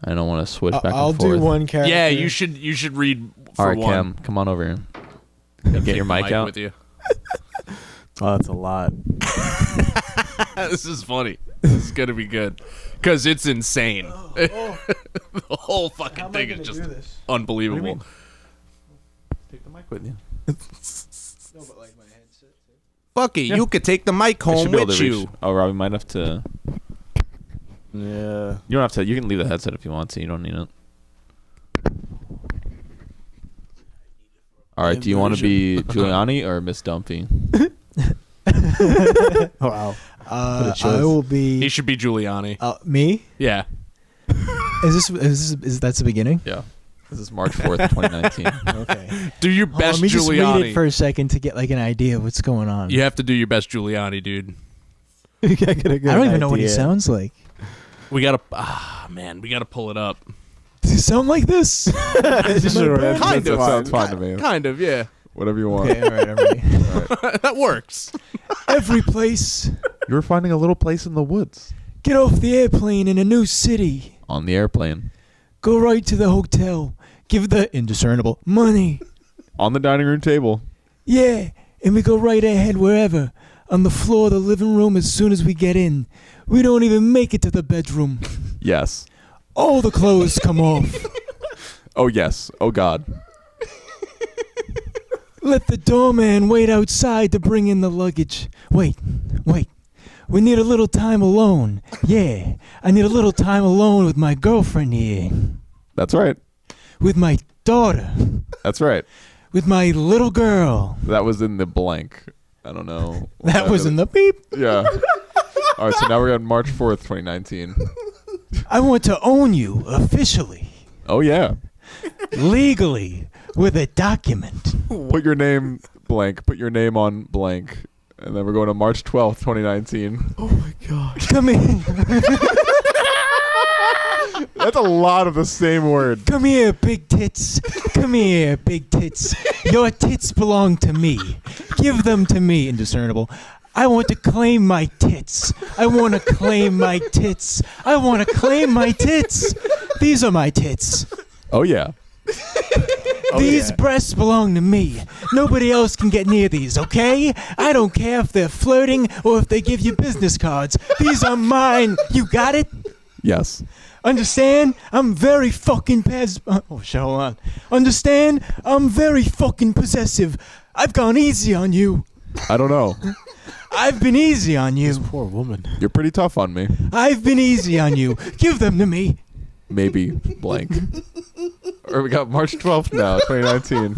I don't want to switch back I'll and forth. do one character. Yeah, you should read for All right, one. Cam, come on over here. And get your mic out. with you. Oh, that's a lot. This is funny. This is gonna be good because it's insane. The whole fucking thing is just unbelievable. Take the mic with you. No, but like my headset. Fuck it, you could take the mic I should home be able with to reach- you. Oh, Robbie might have to. Yeah. You don't have to. You can leave the headset if you want to. You don't need it. All right. Do you want to be Giuliani or Miss Dumpy? Wow. I choice. will be. He should be Giuliani. Me? Yeah. Is that's the beginning? Yeah. This is March 4th, 2019. Okay. Do your best Let me just read Giuliani. it for a second to get like an idea of what's going on. You have to do your best Giuliani, dude. I don't even know what he sounds like. We gotta. Man, we gotta pull it up. Does he sound like this? Sure, that's- Kind that of. sounds fine to me. Kind of, yeah. Whatever you want. Okay, all right, I'm ready. That works. Every place. You were finding a little place in the woods. Get off the airplane in a new city. On the airplane. Go right to the hotel. Give the indiscernible money. On the dining room table. Yeah, and we go right ahead wherever. On the floor of the living room as soon as we get in. We don't even make it to the bedroom. Yes. All the clothes come off. Oh, yes. Oh, God. Let the doorman wait outside to bring in the luggage. Wait. We need a little time alone. Yeah, I need a little time alone with my girlfriend here. That's right. With my daughter. That's right. With my little girl. That was in the blank. I don't know. That was in the beep. Yeah. All right, so now we're on March 4th, 2019. I want to own you officially. Oh, yeah. Legally. With a document. Put your name blank. Put your name on blank. And then we're going to March 12th, 2019. Oh my god. Come in. That's a lot of the same word. Come here, big tits. Come here, big tits. Your tits belong to me. Give them to me, indiscernible. I want to claim my tits. I want to claim my tits. I want to claim my tits. These are my tits. Oh, yeah. These breasts belong to me. Nobody else can get near these, okay? I don't care if they're flirting or if they give you business cards. These are mine. You got it? Yes. Understand? I'm very fucking oh, shit, hold on. Understand? I'm very fucking possessive. I've gone easy on you. I don't know. I've been easy on you. This poor woman. You're pretty tough on me. I've been easy on you. Give them to me. Maybe blank. Or we got March 12th now, 2019.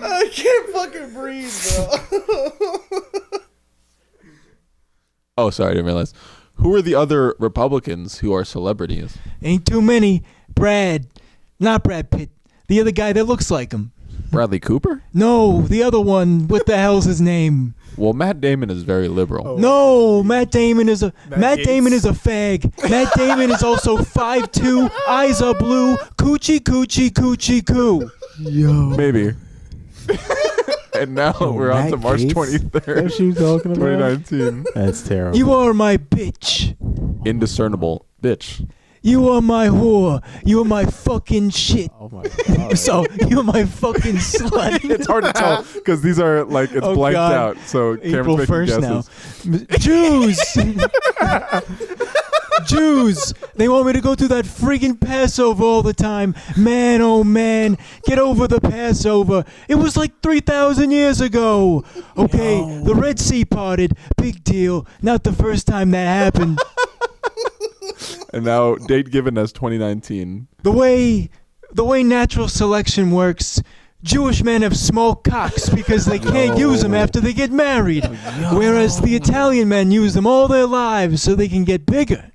I can't fucking breathe, bro. Oh, sorry, I didn't realize. Who are the other Republicans who are celebrities? Ain't too many. Brad. Not Brad Pitt. The other guy that looks like him. Bradley Cooper? No, the other one. What the hell's his name? Well, Matt Damon is very liberal. No, Matt Damon is a Matt Gates. Damon is a fag. Matt Damon is also 5'2", eyes are blue, coochie coochie coochie coo. Yo. Maybe. And now we're on to Matt March Gates? 23rd, That's what you talking about? 2019. That's terrible. You are my bitch. Indiscernible bitch. You are my whore. You are my fucking shit. Oh my god. So you're my fucking slut. It's hard to tell because these are like it's Oh, blanked God. out. So April Cameron's 1st making now. guesses. Jews. Jews. They want me to go through that freaking Passover all the time. Man, oh man. Get over the Passover. It was like 3,000 years ago. Okay, the Red Sea parted. Big deal. Not the first time that happened. And now date given as 2019. The way natural selection works, Jewish men have small cocks because they can't use them after they get married, whereas the Italian men use them all their lives so they can get bigger.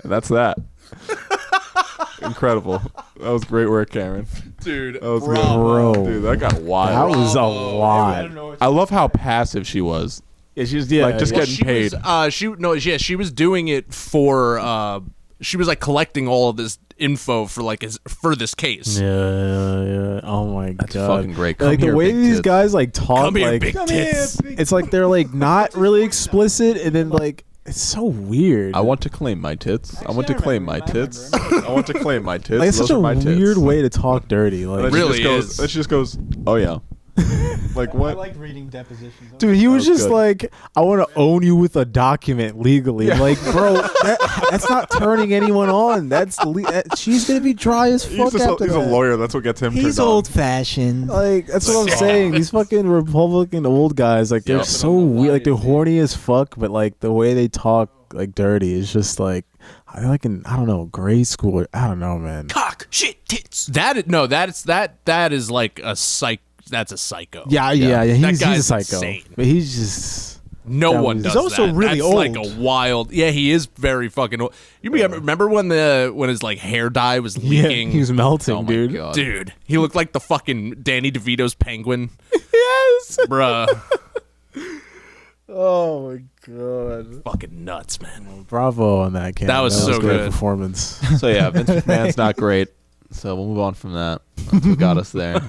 And that's that. Incredible. That was great work, Cameron. Dude, That was Bro. good. Dude, that got wild. That was a lot. I love how passive she was. Yeah, she's like just Well, getting paid. She was doing it for. She was like collecting all of this info for for this case. Yeah. Oh my That's god, fucking great. Come like here, the way big these tits. guys like talk, Come here, like big tits. it's like they're like not really explicit, and then like it's so weird. I want to claim my tits. I want to claim my tits. I want to claim my tits. like it's Those such are a my tits. weird way to talk dirty. And Like then Really she just is. goes, then she just goes, oh yeah. Like what? reading depositions. dude, he was That was just good. like, I want to own you with a document legally. Yeah. Like, bro, that's not turning anyone on. She's gonna be dry as fuck after that. lawyer. That's what gets him He's old fashioned. Like that's what I'm saying. These fucking Republican old guys, like they're Yep. so weird. Like they're horny as fuck, but like the way they talk like dirty is just like I like in I don't know grade school. I don't know, man. Cock, shit, tits. That is like a psych. That's a psycho. Yeah. That He's a guy's psycho, insane. but he's just No That one was- does He's also that. really That's like old. a wild. Yeah, he is very fucking old. You remember when his like hair dye was yeah. leaking? He was melting, Oh my dude. god. Dude, he looked like the fucking Danny DeVito's penguin, Yes. bruh. Oh my god. Fucking nuts, man. Bravo on that, Cam. That was so a great good. performance. So yeah, Vince McMahon's not great. So we'll move on from that. That's what got us there.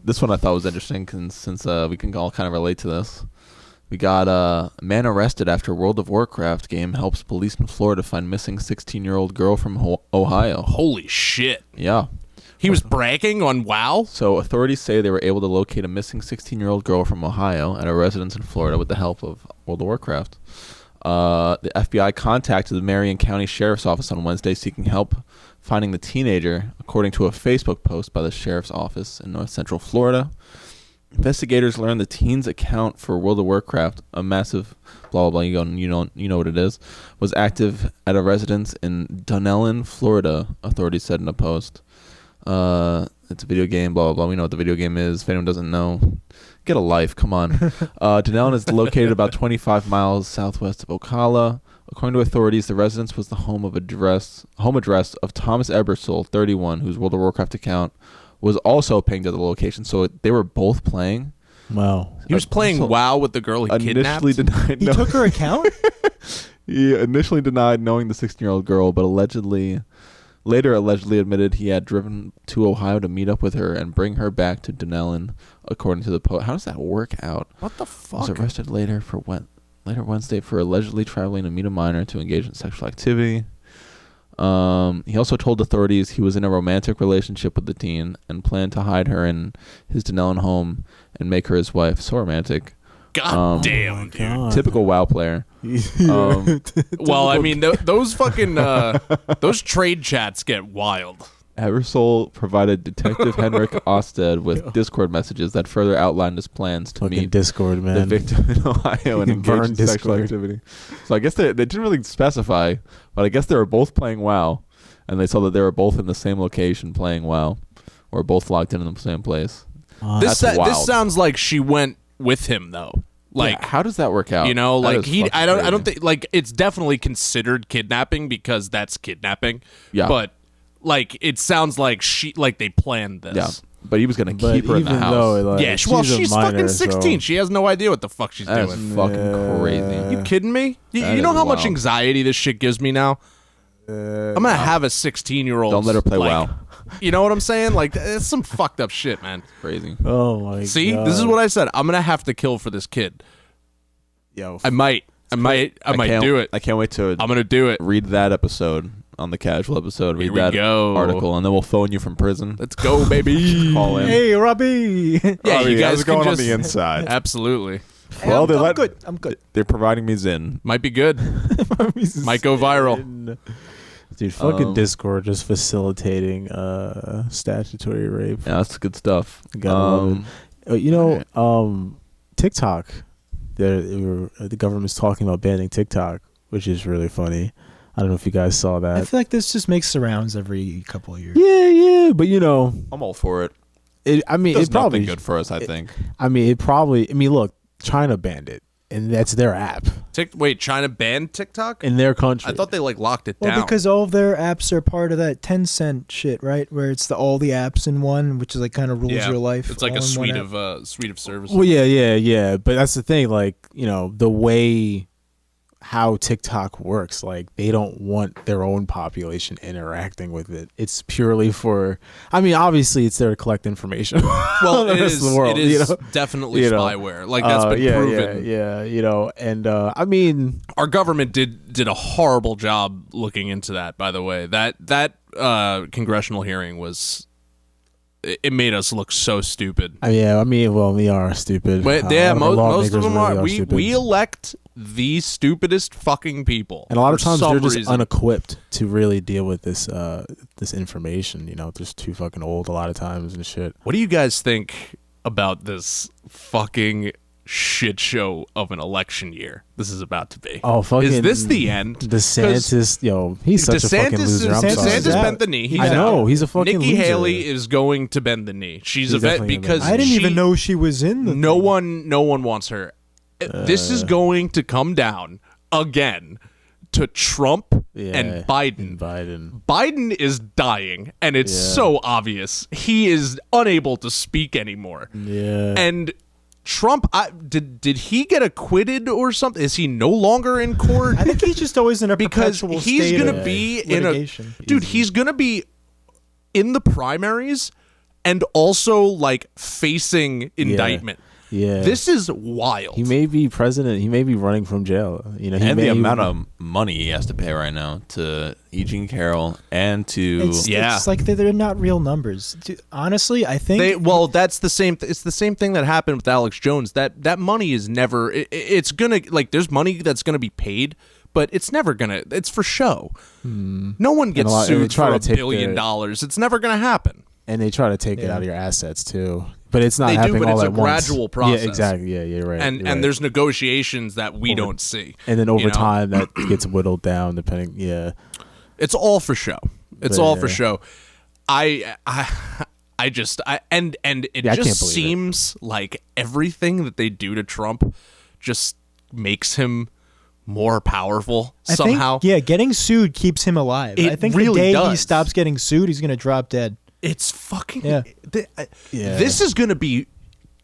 This one I thought was interesting since we can all kind of relate to this. We got a man arrested after World of Warcraft game helps police in Florida find missing 16-year-old girl from Ohio. Holy shit. Yeah. He was bragging on WoW? So authorities say they were able to locate a missing 16-year-old girl from Ohio at a residence in Florida with the help of World of Warcraft. The FBI contacted the Marion County Sheriff's Office on Wednesday seeking help finding the teenager, according to a Facebook post by the Sheriff's Office in North Central Florida. Investigators learned the teen's account for World of Warcraft, a massive blah blah blah. You know what it is. Was active at a residence in Dunellen, Florida. Authorities said in a post. It's a video game. Blah blah blah. We know what the video game is. If anyone doesn't know, get a life. Come on. Dunellen is located about 25 miles southwest of Ocala. According to authorities, the residence was the home address of Thomas Ebersole, 31, whose World of Warcraft account was also pinged at the location. So they were both playing. Wow. He was playing So WoW with the girl he kidnapped? Initially denied. He took her account? He initially denied knowing the 16-year-old girl, but later allegedly admitted he had driven to Ohio to meet up with her and bring her back to Dunellen, according to the post. How does that work out? What the Was fuck? arrested later Wednesday for allegedly traveling to meet a minor to engage in sexual activity. He also told authorities he was in a romantic relationship with the teen and planned to hide her in his Dunellen home and make her his wife. So romantic. God damn, dude. God. Typical WoW player. Well, I mean, those fucking those trade chats get wild. Ebersole provided Detective Henrik Osted with Discord messages that further outlined his plans to Fucking meet Discord, the man. victim in Ohio and engage Burn in sexual Discord. activity. So I guess they didn't really specify, but I guess they were both playing WoW, and they saw that they were both in the same location playing WoW, or both logged in the same place. This That's wild. sounds like she went with him though. Like, Yeah, how does that work out? you know, That like is fucking I don't crazy. think like it's definitely considered kidnapping because that's kidnapping. Yeah. But like it sounds like they planned this. Yeah, but he was gonna But keep her in even the house. though, like, Yeah, she's a minor, fucking 16. so- She has no idea what the fuck she's That's doing. fucking Yeah. crazy. You kidding me? That You know is how much wild. anxiety this shit gives me now? I'm gonna have a 16-year-old. Don't let her play WoW. You know what I'm saying? Like, it's some fucked up shit, man. Crazy. Oh my god. See, this is what I said. I'm gonna have to kill for this kid. Yo, I might can't- do it. I can't wait to I'm gonna do it. read that episode on the casual episode. Read Here we that go. article, and then we'll phone you from prison. Let's go, baby. Call in. hey, Robbie. Yeah, you guys how's it going can on just the inside? Absolutely. Well, they I'm let- good. I'm good. They're providing me Zin. Might be good. Might go viral. Dude, fucking Um, Discord just facilitating statutory rape. Yeah, that's good stuff. Gotta love TikTok. The government's talking about banning TikTok, which is really funny. I don't know if you guys saw I that. feel like this just makes the rounds every couple of years. Yeah, but I'm all for it. it Does probably nothing good for us, I think. look, China banned it, and that's their app. Wait, China banned TikTok? in their country. I thought they like locked it Well, down. because all of their apps are part of that Tencent shit, right? Where it's all the apps in one, which is like kind of rules your life. It's like all a in one suite app. of services. Well, yeah. But that's the thing, like, the way how TikTok works, like they don't want their own population interacting with it. It's purely for, I mean, obviously it's there to collect information. Well, the it rest is. of the world, It is definitely spyware. Like that's been proven. Yeah. And I mean, Our government did a horrible job looking into that. By the way, that congressional hearing was. It made us look so stupid. well, we are stupid. But yeah, most of them really are. stupid. We elect the stupidest fucking people, And a lot of for times some they're just reason. unequipped to really deal with this information. They're just too fucking old a lot of times and shit. What do you guys think about this fucking shit show of an election year this is about to be? Oh, fucking! Is this the end? DeSantis, he's such a fucking loser. I'm sorry. DeSantis out. bent the knee. He's I know, out. he's a fucking Nikki loser. Haley is going to bend the knee. She's a vet definitely gonna because bend I didn't she- even know she was in the no thing. one wants her. This is going to come down again to Trump and Biden. Biden is dying, and it's so obvious. He is unable to speak anymore. Yeah. And Trump, did he get acquitted or something? Is he no longer in court? I think he's just always in a Because perpetual he's state gonna of be litigation. he's gonna be in the primaries and also like facing indictment. Yeah. This is wild. He may be president. He may be running from jail. And the amount of money he has to pay right now to E. Jean Carroll and to It's like they're not real numbers. Honestly, I think that's the same. It's the same thing that happened with Alex Jones. That money is never. It's gonna like there's money that's gonna be paid, but it's never gonna. It's for show. No one gets sued for $1 billion. It's never gonna happen. and they try to take it out of your assets too. But it's not They do, happening but all it's a at once. gradual process. Yeah, exactly. Yeah, you're right. And you're right. there's negotiations that we don't see. And then over you know? time that gets whittled down depending. Yeah. It's all for show. It's But, all for yeah. show. And it Yeah, I just can't believe seems like everything that they do to Trump just makes him more powerful somehow. I think, getting sued keeps him alive. It I think really the day he does. stops getting sued, he's gonna drop dead. It's fucking. Yeah. This is gonna be,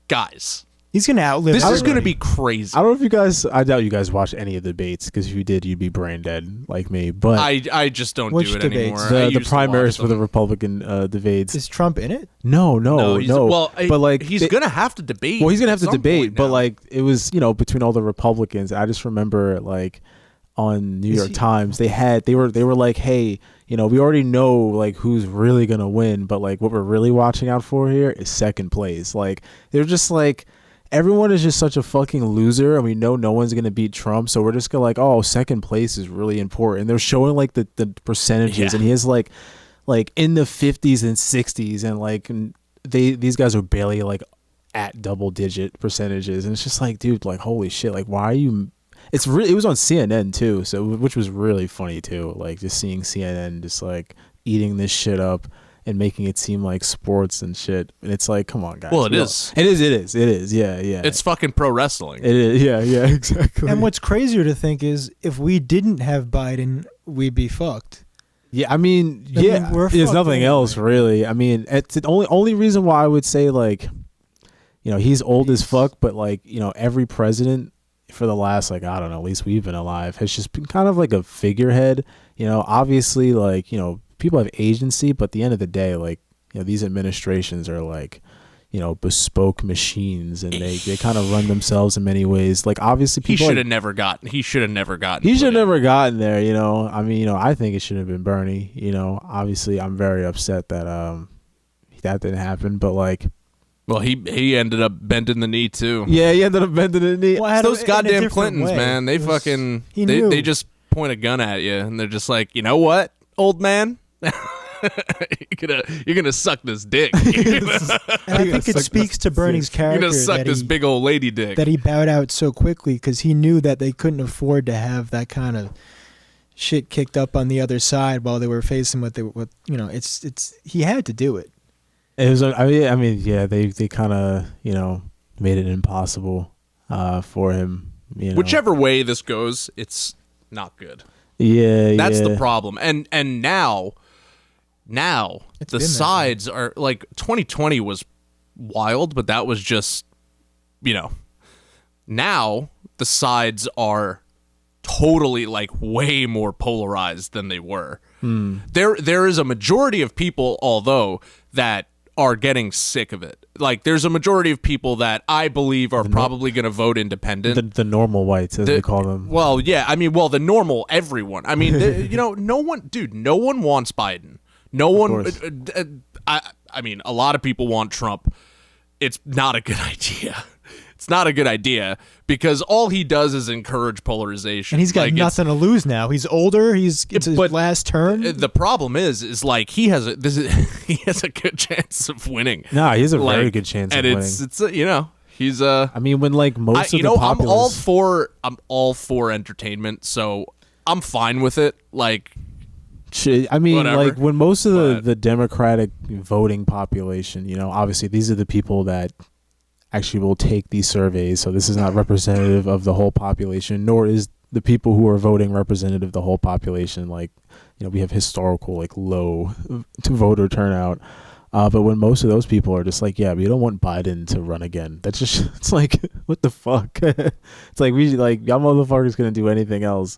guys. He's gonna outlive. This is everybody. gonna be crazy. I don't know if you guys. I doubt you guys watch any of the debates because if you did, you'd be brain dead like me. But I just don't Which do it debates? anymore. I the used to primaries watch for the them. Republican debates. Is Trump in it? No. he's- Well, but like he's they- gonna have to debate. Well, he's gonna have at to some debate, point but now. like it was, between all the Republicans. I just remember like on New York Times, they were like, hey, we already know like who's really gonna win, but like what we're really watching out for here is second place. Like they're just like everyone is just such a fucking loser, and we know no one's gonna beat Trump, so we're just gonna like, oh, second place is really important. They're showing like the percentages, and he has like in the 50s and 60s, and like these guys are barely like at double digit percentages, and it's just like, dude, like holy shit, like why are you? It was on CNN too, so which was really funny too, like just seeing CNN just like eating this shit up and making it seem like sports and shit, and it's like, come on, guys. Well, it is. It is. Yeah. It's fucking pro wrestling. It is. Yeah, exactly. And what's crazier to think is if we didn't have Biden, we'd be fucked. Yeah, I mean, we're there's fucked nothing anyway. else really. I mean, it's the only reason why I would say like, he's old as fuck, but like, every president for the last, like, I don't know, at least we've been alive, has just been kind of like a figurehead. Obviously, like, people have agency, but at the end of the day, like, these administrations are like, bespoke machines, and they kind of run themselves in many ways. Like, obviously, He people should have never gotten. He should have never gotten. He should have put in. never gotten there. I mean, I think it should have been Bernie. Obviously, I'm very upset that that didn't happen, but like. Well, he ended up bending the knee too. Yeah, he ended up bending the knee. Well, It's had those in a goddamn different Clintons, way. man. They It was- fucking he they knew. just point a gun at you, and they're just like, you know what, old man, you're gonna suck this dick. You're And I think it speaks to Bernie's character gonna suck that this he, big old lady dick. that he bowed out so quickly because he knew that they couldn't afford to have that kind of shit kicked up on the other side while they were facing what it's he had to do it. It was. They kind of made it impossible for him. You know? Whichever way this goes, it's not good. Yeah, That's yeah. the problem. And now It's the been that sides are like 2020 was wild, but that was just, you know, now the sides are totally like way more polarized than they were. There is a majority of people, although, that are getting sick of it. Like, there's a majority of people that I believe are probably going to vote independent. The normal whites, as they call them. Well, yeah, I mean, the normal everyone. I mean, you know, no one wants Biden. No one. course. I mean, a lot of people want Trump. It's not a good idea. It's not a good idea because all he does is encourage polarization. And he's got Like, nothing to lose now. He's older. It's his but last turn. The problem is like he has a good chance of winning. Nah, he has a Like, very good chance of and winning. it's you know, he's a. I mean, when like most of you the know, populace, I'm all for entertainment, so I'm fine with it. Like, shit, I mean, whatever, like when most of but- the Democratic voting population, you know, obviously these are the people that actually will take these surveys. So this is not representative of the whole population, nor is the people who are voting representative of the whole population. Like, you know, we have historical like low to voter turnout. But when most of those people are just like, yeah, we don't want Biden to run again. That's just, it's like, what the fuck? It's like, y'all motherfuckers couldn't do anything else,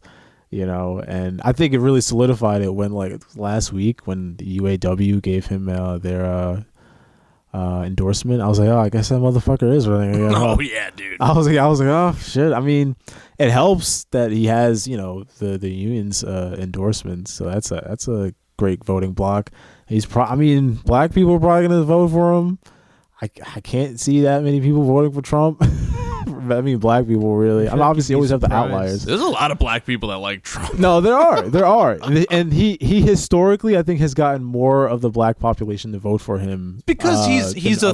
you know? And I think it really solidified it when, like, last week when the UAW gave him their endorsement. I was like, oh, I guess that motherfucker is running again. oh yeah, dude. I was like, oh shit. I mean, it helps that he has, you know, the union's endorsements. So that's a great voting block. I mean, black people are probably gonna vote for him. I can't see that many people voting for Trump. I mean, black people really. I mean, obviously, you always have the outliers. There's a lot of black people that like Trump. No, there are, and he historically, I think, has gotten more of the black population to vote for him Because he's a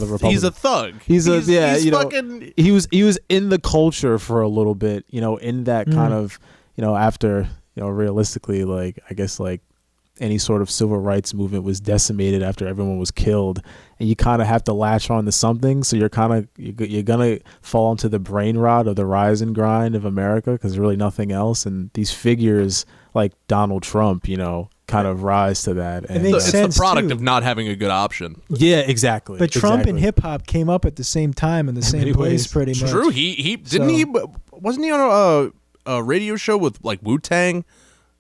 thug. He's fucking. he was in the culture for a little bit, you know, in that kind of, you know, after, you know, realistically, like, I guess, like, any sort of civil rights movement was decimated after everyone was killed, and you kind of have to latch on to something. So you're gonna fall into the brain rot of the rise and grind of America because there's really nothing else. And these figures like Donald Trump, you know, kind of rise to that. And makes It's sense, the product too. of not having a good option. yeah, exactly. But Trump and exactly. hip hop came up at the same time in the same many place, ways. pretty much. True. He didn't wasn't he on a radio show with like Wu-Tang?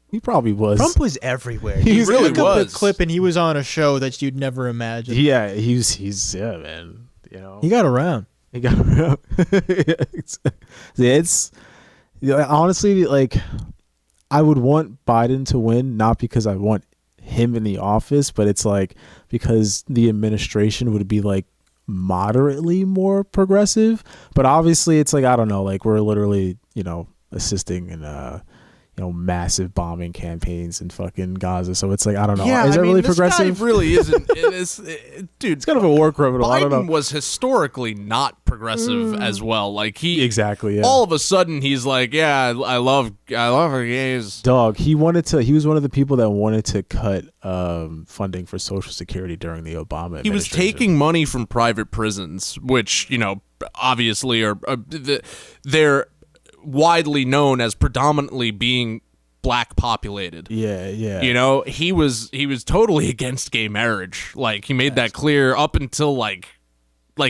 He probably was. Trump was everywhere. He really Look up the was. clip, and he was on a show that you'd never imagine. Yeah, he's yeah, man. You know, He got around. He got it's honestly, like, I would want Biden to win, not because I want him in the office, but it's like because the administration would be like moderately more progressive. But obviously it's like, I don't know, like, we're literally, you know, assisting in you know, massive bombing campaigns in fucking Gaza. So it's like, I don't know. Yeah, Is that I mean, really this progressive? guy really isn't. Dude, It's kind of a war criminal. I don't know. Biden was historically not progressive as well. Like he Exactly. Yeah. all of a sudden he's like, yeah, I love her gays. Dog, he was one of the people that wanted to cut funding for Social Security during the Obama He was administration. taking money from private prisons, which, you know, obviously are they're widely known as predominantly being black populated. Yeah. You know, he was totally against gay marriage. Like he made that clear up until like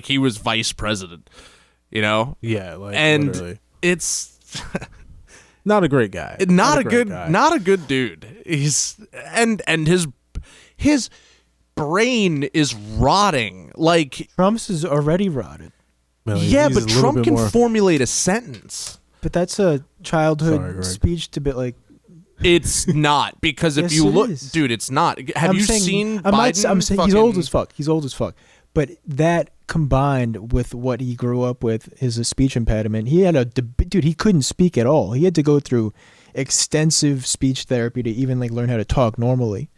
he was vice president, you know? Yeah, like, And literally. it's Not a great guy. not a great good guy. not a good dude. He's and his brain is rotting. Like Trump's is already rotted. Well, yeah, he's but a little Trump bit can more- formulate a sentence. But that's a childhood Sorry, Greg. speech to be like. It's not because if Yes, you it look, is. dude, it's not. Have I'm you saying- seen I'm Biden? not, I'm saying he's old fucking- as fuck. He's old as fuck. But that combined with what he grew up with, his speech impediment, he had dude. He couldn't speak at all. He had to go through extensive speech therapy to even like learn how to talk normally.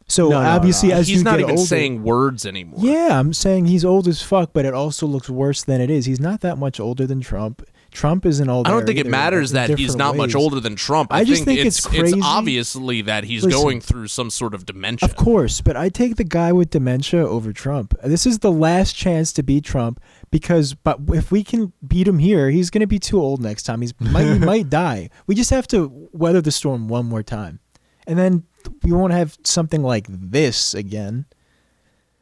So No, obviously, as He's you not get even older, saying words anymore. Yeah, I'm saying he's old as fuck, but it also looks worse than it is. He's not that much older than Trump. Trump isn't old. I don't think it matters that he's not much older than Trump. I just think it's crazy. It's obviously that he's Listen, going through some sort of dementia. Of course, but I take the guy with dementia over Trump. This is the last chance to beat Trump because but if we can beat him here, he's going to be too old next time. He might die. We just have to weather the storm one more time, and then we won't have something like this again.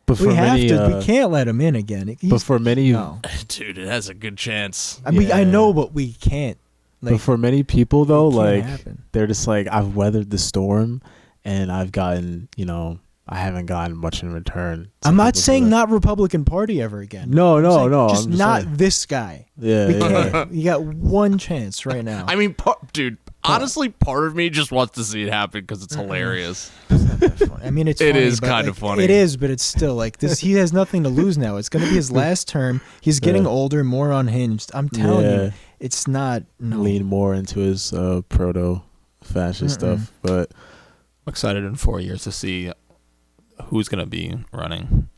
But for we have many, to. We can't let him in again. But for many, no. Dude, it has a good chance. I mean, I know, but we can't. Like, but for many people though, it can't like happen. they're just like, I've weathered the storm, and I've gotten, I haven't gotten much in return. I'm not Some saying people not Republican Party ever again. No, I'm no, saying no. Just I'm just not saying. this guy. Yeah, We yeah. can't. You got one chance right now. I mean, dude, honestly, part of me just wants to see it happen because it's hilarious. I mean, it's It funny, is but, kind like, of funny. It is, but it's still like this. He has nothing to lose now. It's going to be his last term. He's getting older, more unhinged. I'm telling you, it's not. No. Lean more into his proto-fascist stuff, but I'm excited in 4 years to see who's going to be running.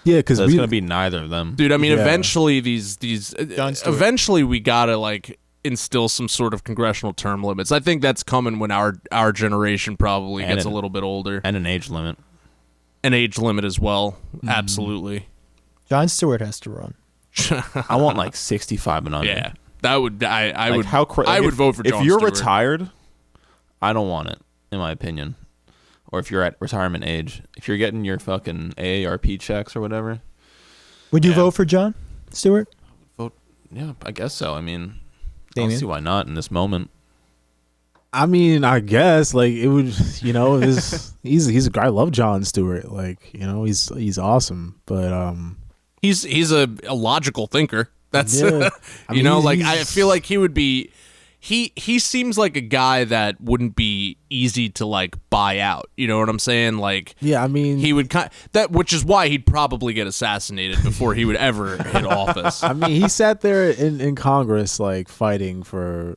yeah, because It's going to be neither of them. Dude, I mean, Yeah. eventually Jon Stewart. eventually we gotta like instill some sort of congressional term limits. I think that's coming when our generation probably And gets a an- little bit older. And an age limit. An age limit as well. Absolutely. Jon Stewart has to run. I want like 65 and under. Yeah. That would I Like would how I would vote for Jon If you're Stewart. retired, I don't want it, in my opinion. Or if you're at retirement age. If you're getting your fucking AARP checks or whatever. Would you Yeah. vote for Jon Stewart? Vote, yeah, I guess so. I mean, I Damien? don't see why not in this moment. I mean, I guess like it would, he's a guy. I love Jon Stewart. Like, he's awesome. But He's a logical thinker. That's Yeah. I mean, like I he's- feel like he would be he seems like a guy that wouldn't be easy to like buy out. You know what I'm saying? Like yeah, I mean, he would which is why he'd probably get assassinated before he would ever hit office. I mean, he sat there in Congress like fighting for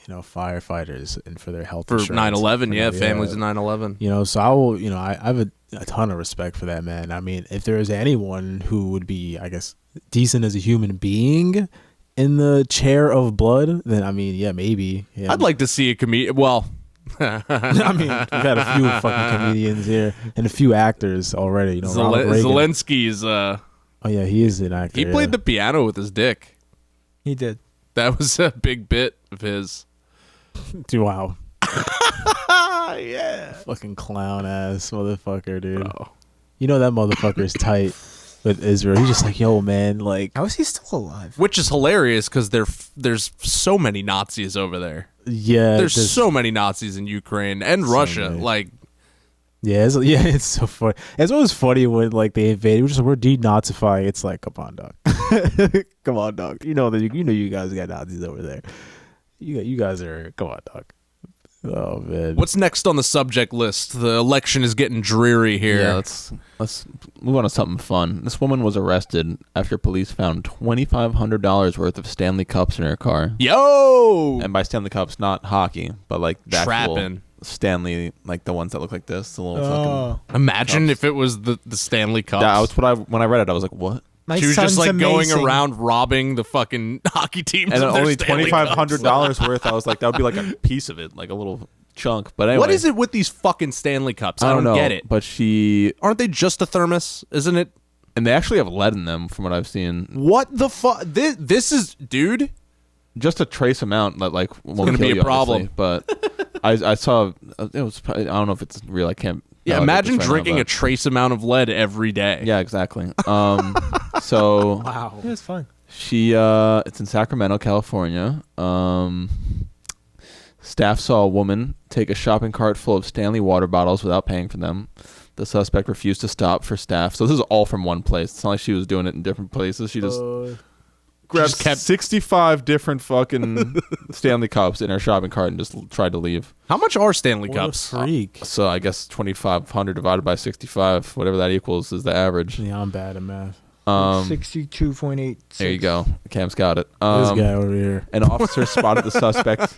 firefighters and for their health For insurance. 9/11, yeah, For- families of 9/11. So I will, I have a ton of respect for that man. I mean, if there is anyone who would be, I guess, decent as a human being in the chair of blood, then I mean, yeah, maybe. Yeah. I'd like to see a comedian. Well, I mean, we've had a few fucking comedians here and a few actors already. Ronald Reagan. Zelensky's. Oh yeah, he is an actor. He played the piano with his dick. He did. That was a big bit of his. Wow. Yeah. Fucking clown ass motherfucker, dude. Bro. You know that motherfucker's tight with Israel. He's just like, yo, man, like, How is he still alive? Which is hilarious because there's so many Nazis over there. yeah. There's so many Nazis in Ukraine and So Russia. many. Like, it's so funny. It's always funny when like they invade. We're denazifying. It's like, come on, dog. Come on, dog. You know you guys got Nazis over there. You guys are, come on, dog. Oh man. what's next on the subject list? The election is getting dreary here. Yeah, let's move on to something fun. This woman was arrested after police found $2,500 worth of Stanley Cups in her car. Yo, And by Stanley Cups, not hockey, but like the actual trapping. Stanley, like the ones that look like this, the little Oh, Imagine Cups. if it was the Stanley Cups. fucking. That's what when I read it, I was like, what? my She was son's just like amazing. going around robbing the fucking hockey teams. And of their only Stanley Cups. $2,500 worth. I was like, that would be like a piece of it, like a little chunk. But anyway, What is it with these fucking Stanley Cups? I I don't know. get it. But Aren't they just a thermos? Isn't it? and they actually have lead in them, from what I've seen. What the fuck? This is, dude. Just a trace amount that like won't gonna kill be a you, problem. obviously, But I saw it was. I don't know if it's real. I can't. Yeah, validate imagine this right now, drinking a but- trace amount of lead every day. Yeah, exactly. So Wow, it was fun. she it's in Sacramento, California. Staff saw a woman take a shopping cart full of Stanley water bottles without paying for them. The suspect refused to stop for staff. So this is all from one place. It's not like she was doing it in different places. She just grabbed just kept- 65 different fucking Stanley Cups in her shopping cart and just tried to leave. How much are Stanley What a Cups? freak. So I guess 2,500 divided by 65, whatever that equals, is the average. Yeah, I'm bad at math. 62.8. There you go. Cam's got it. This guy over here. An officer spotted the suspect.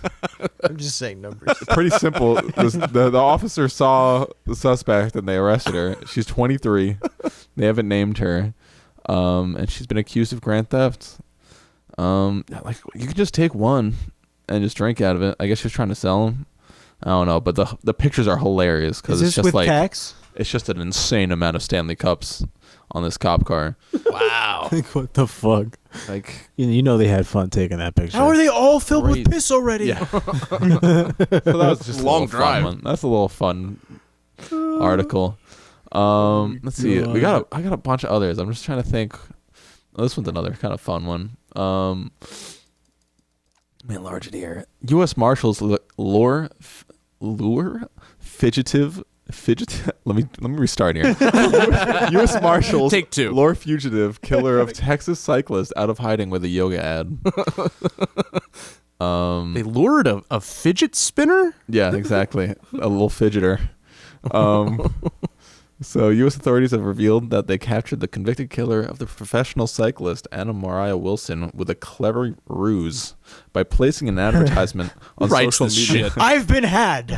I'm just saying numbers. Pretty simple. The officer saw the suspect and they arrested her. She's 23. They haven't named her. And she's been accused of grand theft. Like you could just take one and just drink out of it. I guess she was trying to sell them. I don't know, but the pictures are hilarious Is because it's this just with like tax? It's just an insane amount of Stanley Cups on this cop car. Wow. Like, what the fuck? Like, You know they had fun taking that picture. How are they all filled Crazy. with piss already? yeah. So that was just a Long little drive. Fun one. That's a little fun article. Let's see. I got a bunch of others. I'm just trying to think. Oh, this one's another kind of fun one. Let me enlarge it here. U.S. Marshals lure fugitive. Let me restart here. U.S. Marshals Take 2. lure fugitive killer of Texas cyclist out of hiding with a yoga ad. They lured a fidget spinner? Yeah, exactly. A little fidgeter. So U.S. authorities have revealed that they captured the convicted killer of the professional cyclist Anna Mariah Wilson with a clever ruse by placing an advertisement on Writes social this media. shit. I've been had.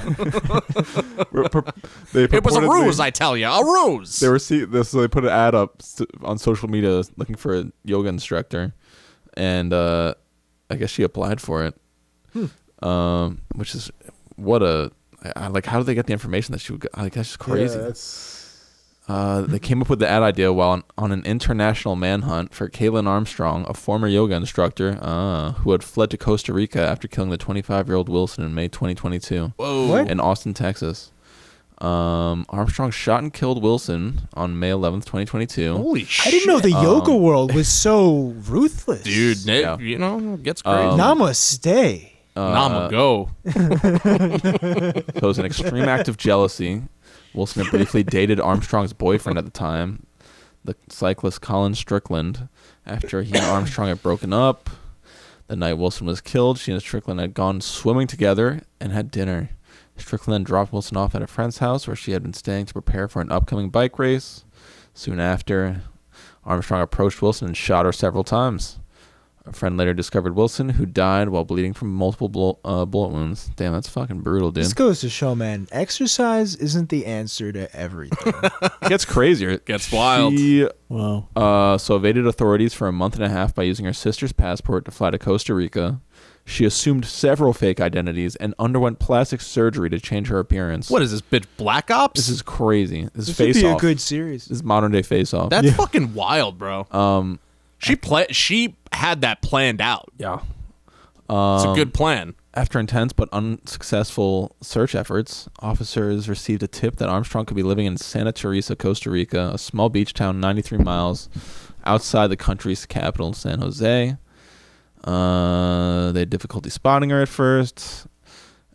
It was a ruse, I tell you. A ruse. They they put an ad up on social media looking for a yoga instructor, and I guess she applied for it. Which is like, how did they get the information that she would? Like, that's just crazy. They came up with the ad idea while on an international manhunt for Kaylin Armstrong, a former yoga instructor who had fled to Costa Rica after killing the 25-year-old Wilson in May 2022. Whoa. What? In Austin, Texas. Armstrong shot and killed Wilson on May 11th, 2022. Holy shit. I didn't know the yoga world was so ruthless. Dude, Yeah. you know, it gets crazy. Namaste. Nama go. So it was an extreme act of jealousy. Wilson had briefly dated Armstrong's boyfriend at the time, the cyclist Colin Strickland. After he and Armstrong had broken up, the night Wilson was killed, she and Strickland had gone swimming together and had dinner. Strickland then dropped Wilson off at a friend's house where she had been staying to prepare for an upcoming bike race. Soon after, Armstrong approached Wilson and shot her several times. A friend later discovered Wilson, who died while bleeding from multiple bullet wounds. Damn, that's fucking brutal, dude. This goes to show, man, exercise isn't the answer to everything. It gets crazier. It Gets wild. She, Wow. so evaded authorities for a month and a half by using her sister's passport to fly to Costa Rica. She assumed several fake identities and underwent plastic surgery to change her appearance. What is this bitch, Black Ops? This is crazy. This is This would Face be Off. a good series. This is modern day Face Off. That's fucking wild, bro. She had that planned out. Yeah. It's a good plan. After intense but unsuccessful search efforts, officers received a tip that Armstrong could be living in Santa Teresa, Costa Rica, a small beach town 93 miles outside the country's capital, San Jose. They had difficulty spotting her at first.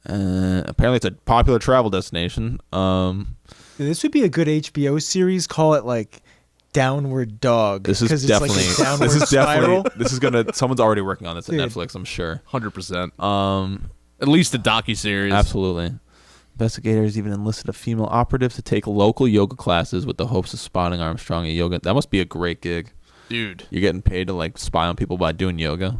Apparently it's a popular travel destination. This would be a good HBO series. Call it like Downward Dog. This is 'cause definitely it's like a downward this is spiral. definitely this is gonna someone's already working on this at Dude. Netflix, I'm sure. 100%. At least a docuseries. Absolutely. Investigators even enlisted a female operative to take local yoga classes with the hopes of spotting Armstrong at yoga. That must be a great gig. Dude. You're getting paid to like spy on people by doing yoga.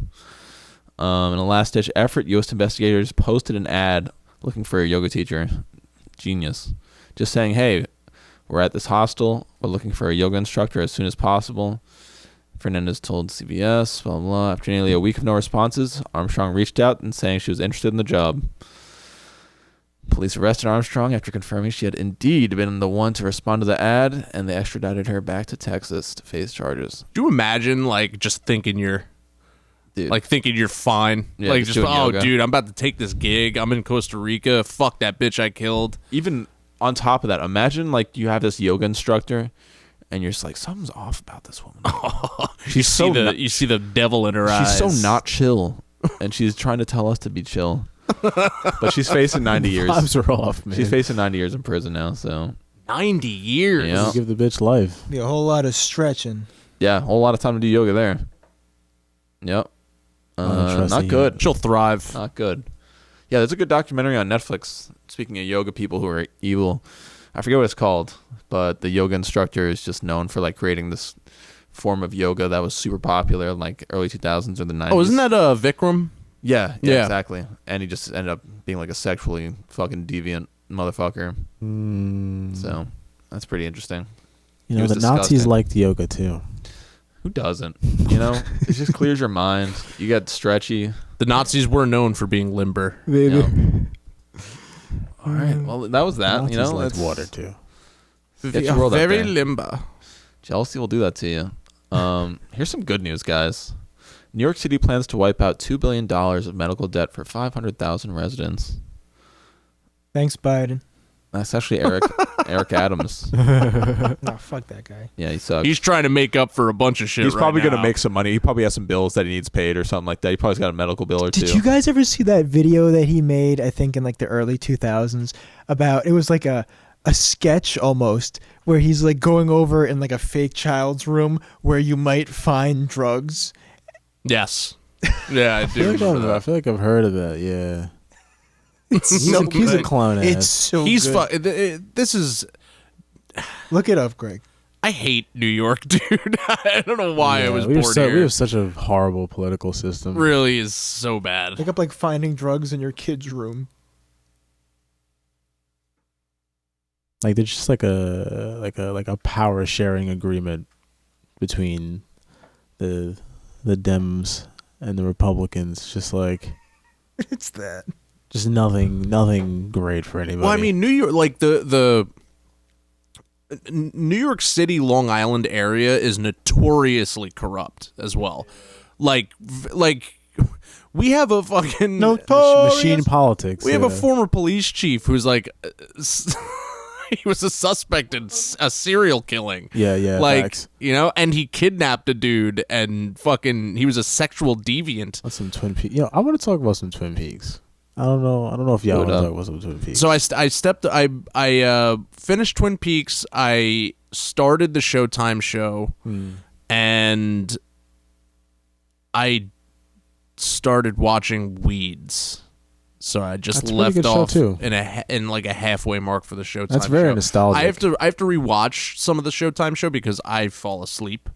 In a last-ditch effort, U.S. investigators posted an ad looking for a yoga teacher. Genius. Just saying, hey, we're at this hostel. We're looking for a yoga instructor as soon as possible. Fernandez told CBS, blah, blah, blah. After nearly a week of no responses, Armstrong reached out and saying she was interested in the job. Police arrested Armstrong after confirming she had indeed been the one to respond to the ad, and they extradited her back to Texas to face charges. Do you imagine, like, just thinking you're fine? Yeah, like, just just, doing oh, yoga. dude, I'm about to take this gig. I'm in Costa Rica. Fuck that bitch I killed. Even on top of that, imagine like you have this yoga instructor and you're just like, something's off about this woman. She's so You see the devil in her eyes. she's so not chill, and she's trying to tell us to be chill. But she's facing 90 years. Vibes are off, man. She's facing 90 years in prison now, so 90 years. Yeah. You give the bitch life. Be a whole lot of stretching. yeah, a whole lot of time to do yoga there. Yep. I don't trust Not the good. She'll thrive. Not good. Yeah, there's a good documentary on Netflix. Speaking of yoga people who are evil, I forget what it's called, but the yoga instructor is just known for like creating this form of yoga that was super popular in like early 2000s or the 90s. Oh, isn't that Vikram? Yeah, Yeah. exactly. And he just ended up being like a sexually fucking deviant motherfucker. So that's pretty interesting. You He know, was the Nazis disgusting. liked yoga too. Who doesn't? You know, it just clears your mind. You get stretchy. The Nazis were known for being limber. You know. All right. Well, that was that. Nazis You know, liked that's water too. Sketchy world out Very there. limber. Jealousy will do that to you. Here's some good news, guys. New York City plans to wipe out $2 billion of medical debt for 500,000 residents. Thanks, Biden. That's actually Eric Adams. No, fuck that guy. Yeah, he sucks. He's trying to make up for a bunch of shit. He's probably going gonna make some money. He probably has some bills that he needs paid or something like that. He probably's got a medical bill or two. Did you guys ever see that video that he made, I think in like the early 2000s, about, it was like a sketch almost, where he's like going over in like a fake child's room where you might find drugs. Yes. Yeah, I do. I feel like I've heard of that. Yeah. It's He's a clown ass. It's so He's good. this is. Look it up, Greg. I hate New York, dude. I don't know why I was born here. We have such a horrible political system. Really is so bad. Look up like finding drugs in your kid's room. Like there's just like a power sharing agreement between the Dems and the Republicans. Just like It's that. just nothing great for anybody. Well, I mean, New York, like the New York City, Long Island area is notoriously corrupt as well. Like we have a fucking machine politics. We have a yeah. former police chief who's like, he was a suspect in a serial killing. Yeah, Like, facts. you know, and he kidnapped a dude and fucking, he was a sexual deviant. That's some Twin Peaks. I want to talk about some Twin Peaks. I don't know if y'all want to talk about some Twin Peaks. So I finished Twin Peaks. I started the Showtime show, and I started watching Weeds. So I just That's a pretty left good show, off too. in like a halfway mark for the Showtime. That's very show. nostalgic. I have to rewatch some of the Showtime show because I fall asleep.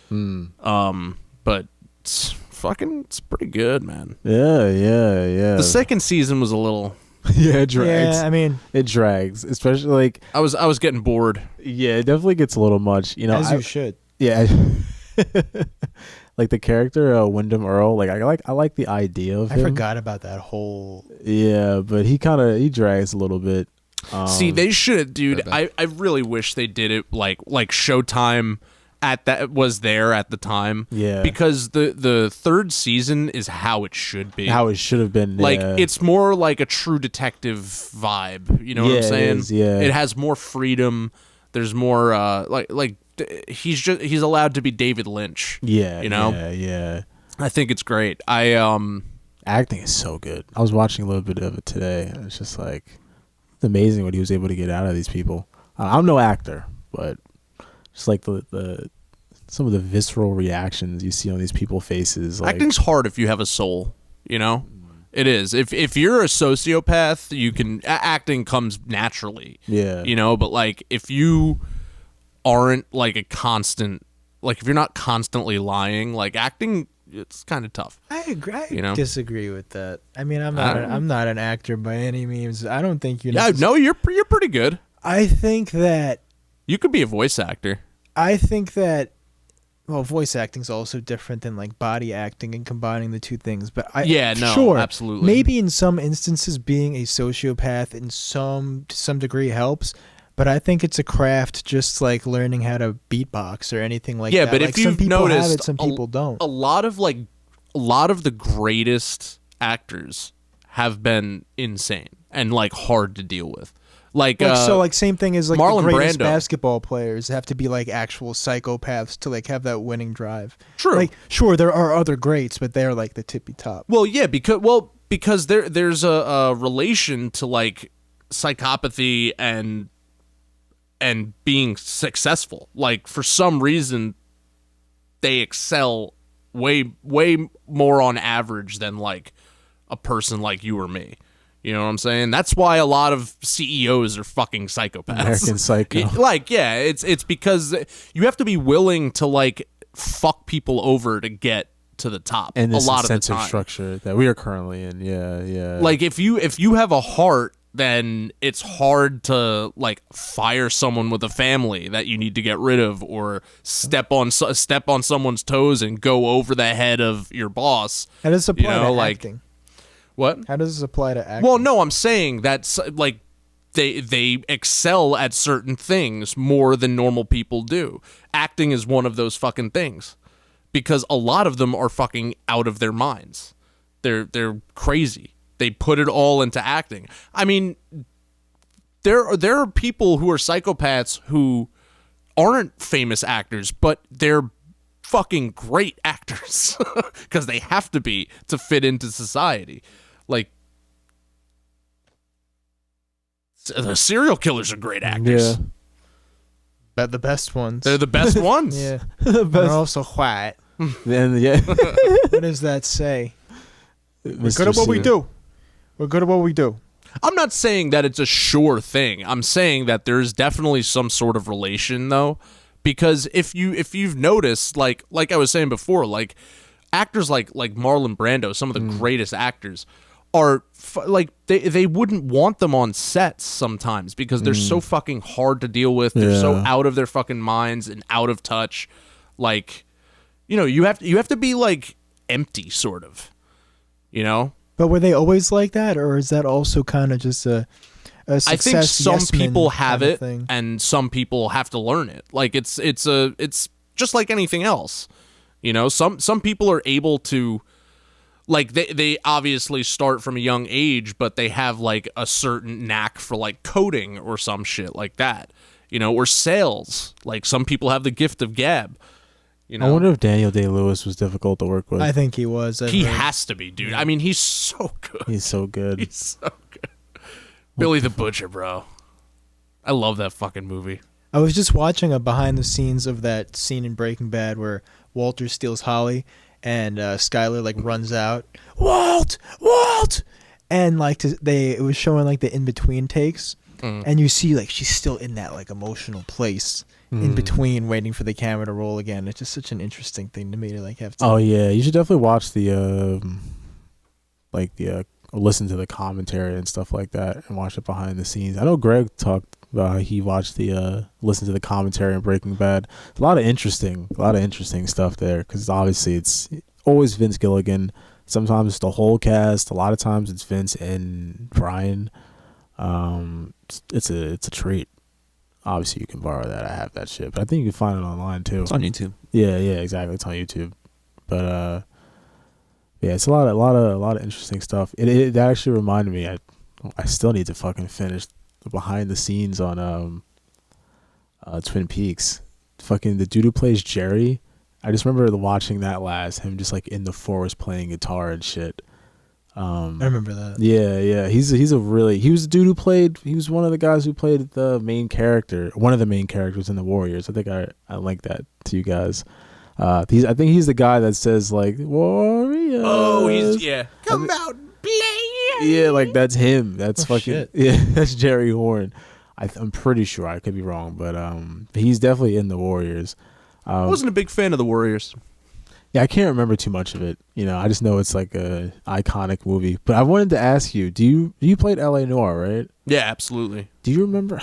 But it's pretty good, man. Yeah. The second season was a little. Yeah, it drags. Yeah, I mean, It drags, especially like I was getting bored. yeah, it definitely gets a little much. as you should. Yeah. Like the character Wyndham Earl, like I like the idea of I him. forgot about that whole. Yeah, but he drags a little bit. See, they should, dude. Fair I really wish they did it like Showtime was there at the time. Yeah. Because the third season is how it should be. how it should have been. Like yeah. it's more like a True Detective vibe. You know what Yeah, I'm it saying? is, yeah. It has more freedom. There's more he's allowed to be David Lynch. yeah, you know? yeah. I think it's great. Acting is so good. I was watching a little bit of it today, and it's just like it's amazing what he was able to get out of these people. I'm no actor, but just like the some of the visceral reactions you see on these people's faces. Like, acting's hard if you have a soul, you know? It is. If you're a sociopath, you can acting comes naturally. yeah, You know, but like if you aren't like a constant, like if you're not constantly lying, like acting, it's kind of tough. I agree. I You know? disagree with that. I mean, I'm I not. don't- I'm not an actor by any means. I don't think you. Yeah, no, you're pretty good. I think that. You could be a voice actor. I think that. Well, voice acting's also different than like body acting and combining the two things. But Yeah, no, sure, absolutely. Maybe in some instances, being a sociopath to some degree helps. But I think it's a craft, just like learning how to beatbox or anything like Yeah, that. but like if you've some people have noticed, it, some people don't. A lot of the greatest actors have been insane and like hard to deal with. Like Same thing as like Marlon the greatest Brando. basketball players have to be like actual psychopaths to like have that winning drive. True. Like, sure, there are other greats, but they're like the tippy top. Well, yeah, because there's a relation to like psychopathy and being successful. Like for some reason, they excel way more on average than like a person like you or me. You know what I'm saying? That's why a lot of CEOs are fucking psychopaths. American Psycho. Like, yeah, it's because you have to be willing to like fuck people over to get to the top. and this a lot of the incentive time. structure that we are currently in. Yeah. Like if you have a heart, then it's hard to like fire someone with a family that you need to get rid of, or step on someone's toes and go over the head of your boss. How does this apply You know, to like- acting? What? How does this apply to acting? Well, no, I'm saying that's like they excel at certain things more than normal people do. Acting is one of those fucking things, because a lot of them are fucking out of their minds. They're crazy. They put it all into acting. I mean, there are people who are psychopaths who aren't famous actors, but they're fucking great actors because they have to be to fit into society. Like, the serial killers are great actors. Yeah. But the best ones. They're the best ones. Yeah. The They're best. also white. Then yeah. What does that say? We're good at what we do. We're good at what we do. I'm not saying that it's a sure thing. I'm saying that there's definitely some sort of relation, though, because if you've noticed, like I was saying before, like actors like Marlon Brando, some of the greatest actors, are like they wouldn't want them on sets sometimes because they're so fucking hard to deal with. They're so out of their fucking minds and out of touch. Like, you have to be like empty, sort of, But were they always like that, or is that also kind of just a success? I think some yes-men people have kind of it, thing? and some people have to learn it. Like it's just like anything else. Some people are able to, like, they obviously start from a young age, but they have like a certain knack for like coding or some shit like that. Or sales. Like some people have the gift of gab. I wonder if Daniel Day-Lewis was difficult to work with. I think he was. He has to be, dude. I mean, he's so good. He's so good. He's so good. Billy the Butcher, bro. I love that fucking movie. I was just watching a behind the scenes of that scene in Breaking Bad where Walter steals Holly and Skyler like runs out, Walt, and like it was showing like the in between takes, and you see like she's still in that like emotional place in between, waiting for the camera to roll again. It's just such an interesting thing to me to like have to. Oh yeah, you should definitely watch the or listen to the commentary and stuff like that, and watch it behind the scenes. I know Greg talked about how he watched listened to the commentary in Breaking Bad. A lot of interesting stuff there, because obviously it's always Vince Gilligan. Sometimes it's the whole cast. A lot of times it's Vince and Brian. It's a treat. Obviously, you can borrow that. I have that shit, but I think you can find it online too. It's on YouTube. Yeah, exactly. It's on YouTube. But yeah, it's a lot of interesting stuff. It actually reminded me. I still need to fucking finish the behind the scenes on Twin Peaks. Fucking the dude who plays Jerry. I just remember watching that last, him just like in the forest playing guitar and shit. I remember that. Yeah. He was the dude who played. He was one of the guys who played the main character, one of the main characters in the Warriors. I think I linked that to you guys. I think he's the guy that says like Warriors. Oh, come out and play. Yeah, like that's him. That's fucking shit. Yeah. That's Jerry Horn. I'm pretty sure. I could be wrong, but he's definitely in the Warriors. I wasn't a big fan of the Warriors. Yeah, I can't remember too much of it. I just know it's like a iconic movie. But I wanted to ask you, you played L.A. Noire, right? Yeah, absolutely. Do you remember?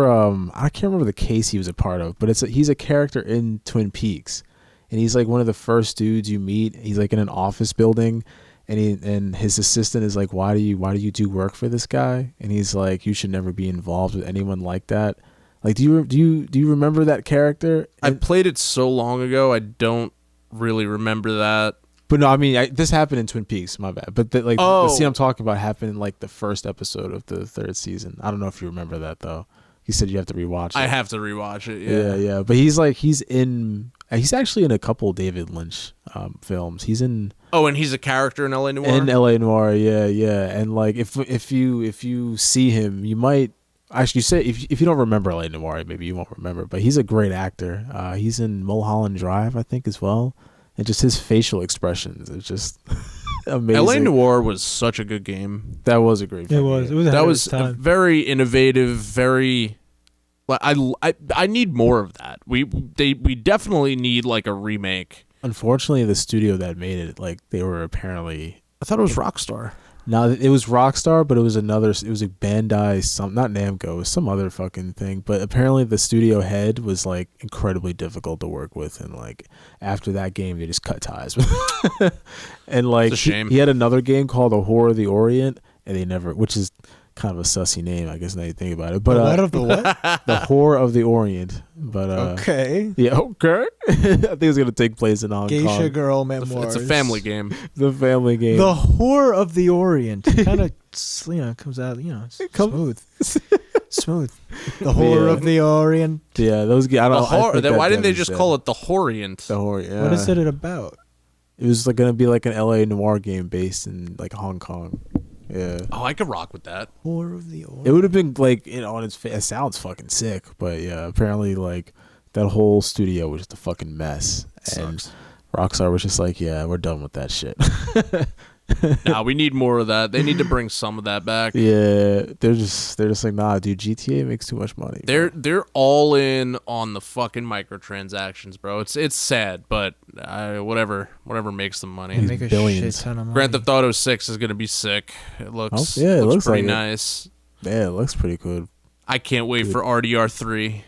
I can't remember the case he was a part of, but he's a character in Twin Peaks, and he's like one of the first dudes you meet. He's like in an office building, and his assistant is like, why do you do work for this guy? And he's like, you should never be involved with anyone like that. Like, do you remember that character? I played it so long ago, I don't really remember that. But no, I mean, this happened in Twin Peaks. My bad. But the scene I'm talking about happened in like the first episode of the third season. I don't know if you remember that though. You said you have to rewatch it. I have to rewatch it. Yeah. Yeah. But he's actually in a couple David Lynch films. He's in. Oh, and he's a character in L.A. Noire. In L.A. Noire, yeah. And like if you see him, you might. Actually, say if you don't remember L.A. Noire, maybe you won't remember. But he's a great actor. He's in Mulholland Drive, I think, as well. And just his facial expressions, it's just amazing. L.A. Noire was such a good game. That was a great game. It was. That was very innovative. Very. I need more of that. We definitely need like a remake. Unfortunately, the studio that made it, like they were apparently. I thought it was Rockstar. No, it was Rockstar, but it was a Bandai, not Namco, it was some other fucking thing. But apparently the studio head was like incredibly difficult to work with, and like after that game they just cut ties. And like it's a shame. He had another game called The Horror of the Orient, and they never, which is kind of a sussy name, I guess. Now you think about it, but What of the what? the Whore of the Orient. But Okay. yeah, okay. I think it's gonna take place in Hong Geisha Kong. Girl Memoirs. It's a family game. The family game. The Whore of the Orient. Kind of, comes out, smooth. Smooth. The Whore Yeah. of the Orient. Yeah, those guys. I don't. Why didn't they just call it the Horient? the Whore? Yeah. What is it about? It was like gonna be like an LA noir game based in like Hong Kong. Yeah. Oh, I could rock with that. Whore of the Orient. It would have been like on its face. It sounds fucking sick, but yeah, apparently like that whole studio was just a fucking mess. And Sucks. Rockstar was just like, yeah, we're done with that shit. Nah, we need more of that. They need to bring some of that back. Yeah, they're just like, nah, dude, GTA makes too much money. They're all in on the fucking microtransactions, bro. It's sad, but whatever makes them money. They make a billions. shit ton of money. Grand Theft Auto 6 is gonna be sick. It looks it looks pretty like it. nice. Yeah, it looks pretty good. I can't wait for RDR 3.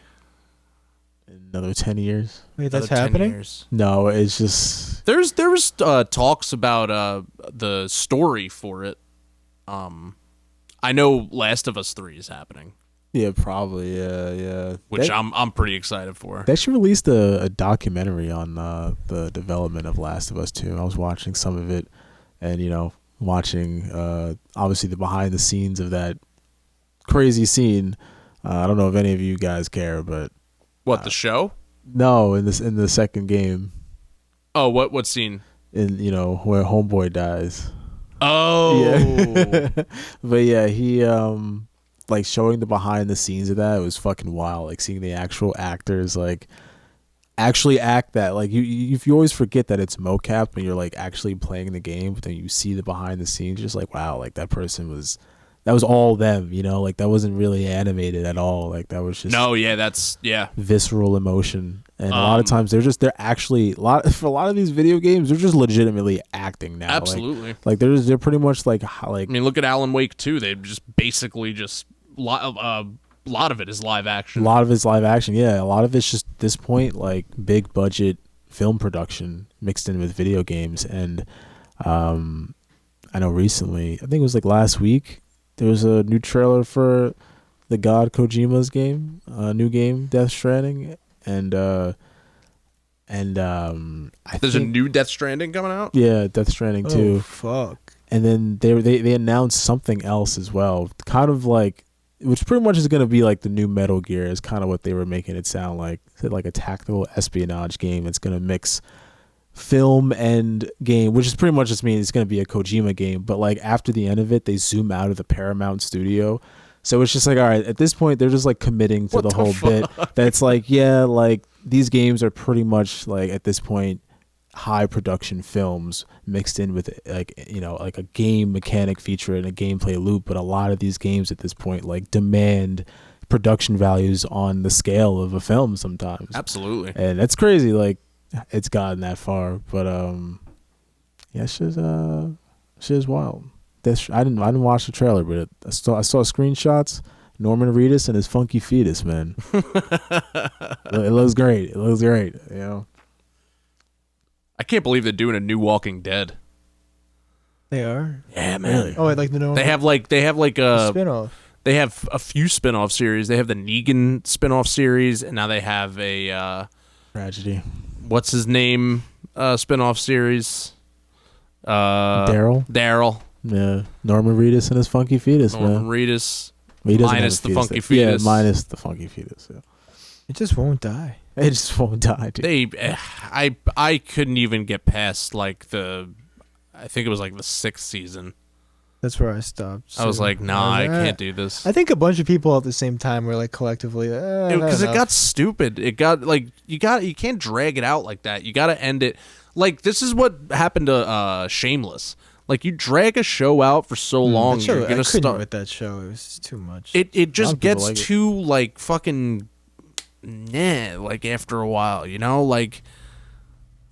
Another 10 years. Wait, that's Another 10 happening? years. No, it's just There was talks about the story for it. I know Last of Us 3 is happening, yeah, probably yeah. which They- I'm pretty excited for. They actually released a documentary on the development of Last of Us 2. I was watching some of it, and watching obviously the behind the scenes of that crazy scene. I don't know if any of you guys care, but What, the show? no, in the second game, Oh, what scene? in where Homeboy dies. Oh, Yeah. But yeah, he like showing the behind the scenes of that, it was fucking wild. Like seeing the actual actors like actually act that. Like you always forget that it's mocap when you're like actually playing the game, but then you see the behind the scenes, you're just like, wow, like that was all them, like that wasn't really animated at all. Like that was just no, yeah, that's visceral emotion. And a lot of times they're actually for a lot of these video games, they're just legitimately acting now. absolutely. Like they're pretty much like I mean, look at Alan Wake 2. They just basically just a lot of it is live a action. lot of it's live action. Yeah, a lot of it's just at this point like big budget film production mixed in with video games. And I know recently, I think it was like last week, there was a new trailer for the God Kojima's game, new game, Death Stranding, and I There's a think, new Death Stranding coming out. yeah, Death Stranding Oh, too. fuck. And then they announced something else as well, kind of like, which pretty much is going to be like the new Metal Gear, is kind of what they were making it sound like a tactical espionage game. It's going to mix film and game, which is pretty much just means it's going to be a Kojima game. But like after the end of it, they zoom out of the Paramount studio. So it's just like, all right, at this point, they're just like committing to What the the whole bit. That's like, yeah, like these games are pretty much like at this point high production films mixed in with like like a game mechanic feature and a gameplay loop. But a lot of these games at this point like demand production values on the scale of a film sometimes. Absolutely. And that's crazy. Like it's gotten that far, but yeah, shit is wild. I didn't watch the trailer, but I saw screenshots. Norman Reedus and his funky fetus, man. It looks great. It looks great. I can't believe they're doing a new Walking Dead. They are? Yeah, man. Oh, like the no They have like a spin-off. They have a few spin-off series. They have the Negan spin-off series, and now they have a Tragedy. what's his name spin-off series. Daryl. Yeah, Norman Reedus and his funky fetus, Norman man. Reedus. He doesn't minus have a the funky Yeah, fetus. minus the funky fetus. Yeah. It just won't die. It just won't die, dude. I couldn't even get past like I think it was like the 6th season. That's where I stopped. I was So like, nah, I was can't do this. I think a bunch of people at the same time were like collectively, Because it got stupid. It got like you can't drag it out like that. You got to end it. Like this is what happened to Shameless. Like you drag a show out for so long, That show, you're gonna I couldn't start. with that show. It was just too much. It A lot just of people gets like it. too like fucking nah. Like after a while, like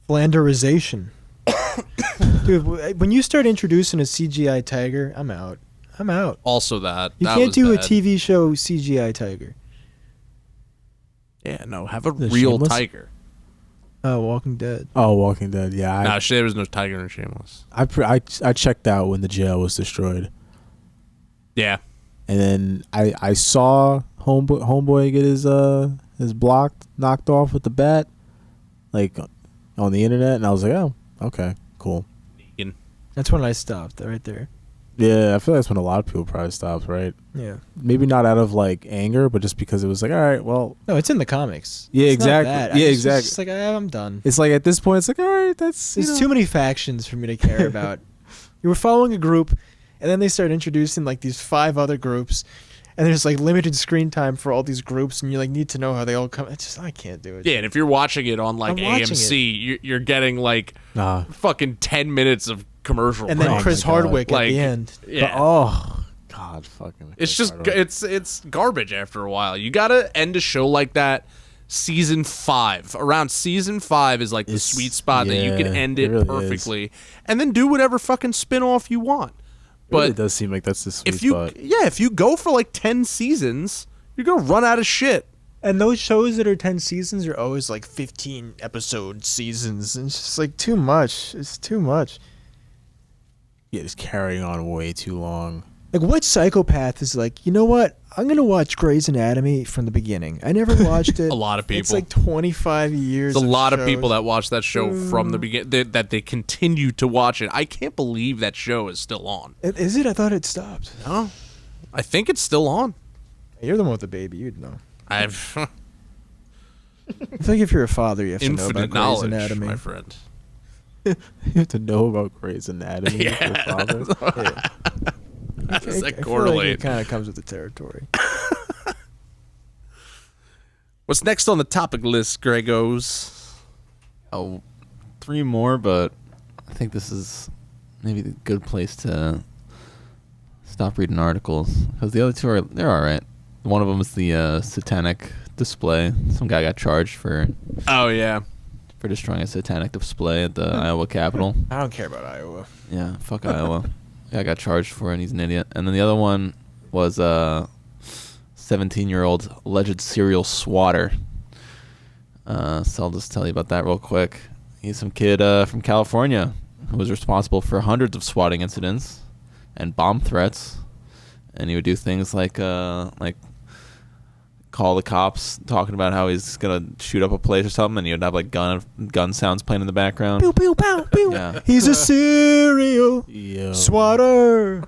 Flanderization. Dude, when you start introducing a CGI tiger, I'm out. also that You that can't was do bad. a TV show CGI tiger. Yeah, no, have a The real Shameless? tiger. Oh, Walking Dead. Oh, Walking Dead. Yeah, No, there was no tiger in Shameless. I checked out when the jail was destroyed. Yeah, and then I saw homeboy get his block knocked off with the bat, like on the internet, and I was like, oh, okay, cool. That's when I stopped right there. Yeah, I feel like that's when a lot of people probably stopped, right? Yeah. Maybe not out of like anger, but just because it was like, all right, well. No, it's in the comics. Yeah, It's exactly. not bad. Yeah, It's exactly. just like I'm done. It's like at this point, it's like, all right, that's. There's too many factions for me to care about. You were following a group, and then they started introducing like these 5 other groups, and there's like limited screen time for all these groups, and you like need to know how they all come. It's just I can't do it. Yeah, and if you're watching it on like I'm watching AMC, you're getting like Nah. fucking 10 minutes of commercial. And then breaks. Chris my God. Hardwick at Like, the end. Yeah. Oh, God, fucking. It's just it's garbage after a while. You gotta end a show like that. Season 5, around season 5 is like the sweet spot that you can end it really perfectly, and then do whatever fucking spin off you want. But it does seem like that's the sweet if you spot. if you go for like 10 seasons, you're gonna run out of shit. And those shows that are 10 seasons are always like 15 episode seasons. And it's just like too much. It's too much. Yeah, it's carrying on way too long. Like, what psychopath is like, you know what? I'm going to watch Grey's Anatomy from the beginning. I never watched it. A lot of people. It's like 25 years. There's a lot of shows. people that watch that show from the beginning, that they continue to watch it. I can't believe that show is still on. Is it? I thought it stopped. No, I think it's still on. You're the one with the baby. You'd know. I've I feel like if you're a father, you have to know infinite about Grey's knowledge, Anatomy. my friend. You have to know about Grey's Anatomy. With your father. Yeah. How does that I feel like correlate? it kind of comes with the territory. What's next on the topic list, Gregos? Oh, 3 more, but I think this is maybe the good place to stop reading articles, because the other 2 they're all right. One of them is the satanic display. Some guy got charged for Oh yeah, destroying a satanic display at the Iowa Capitol. I don't care about Iowa. Yeah, fuck Iowa. Guy got charged for it, and he's an idiot. And then the other one was 17-year-old alleged serial swatter. So I'll just tell you about that real quick. He's some kid from California who was responsible for hundreds of swatting incidents and bomb threats. And he would do things like call the cops, talking about how he's gonna shoot up a place or something, and he would have like gun sounds playing in the background. Pew, pew, pow, pew. Yeah. He's a serial Yo. swatter.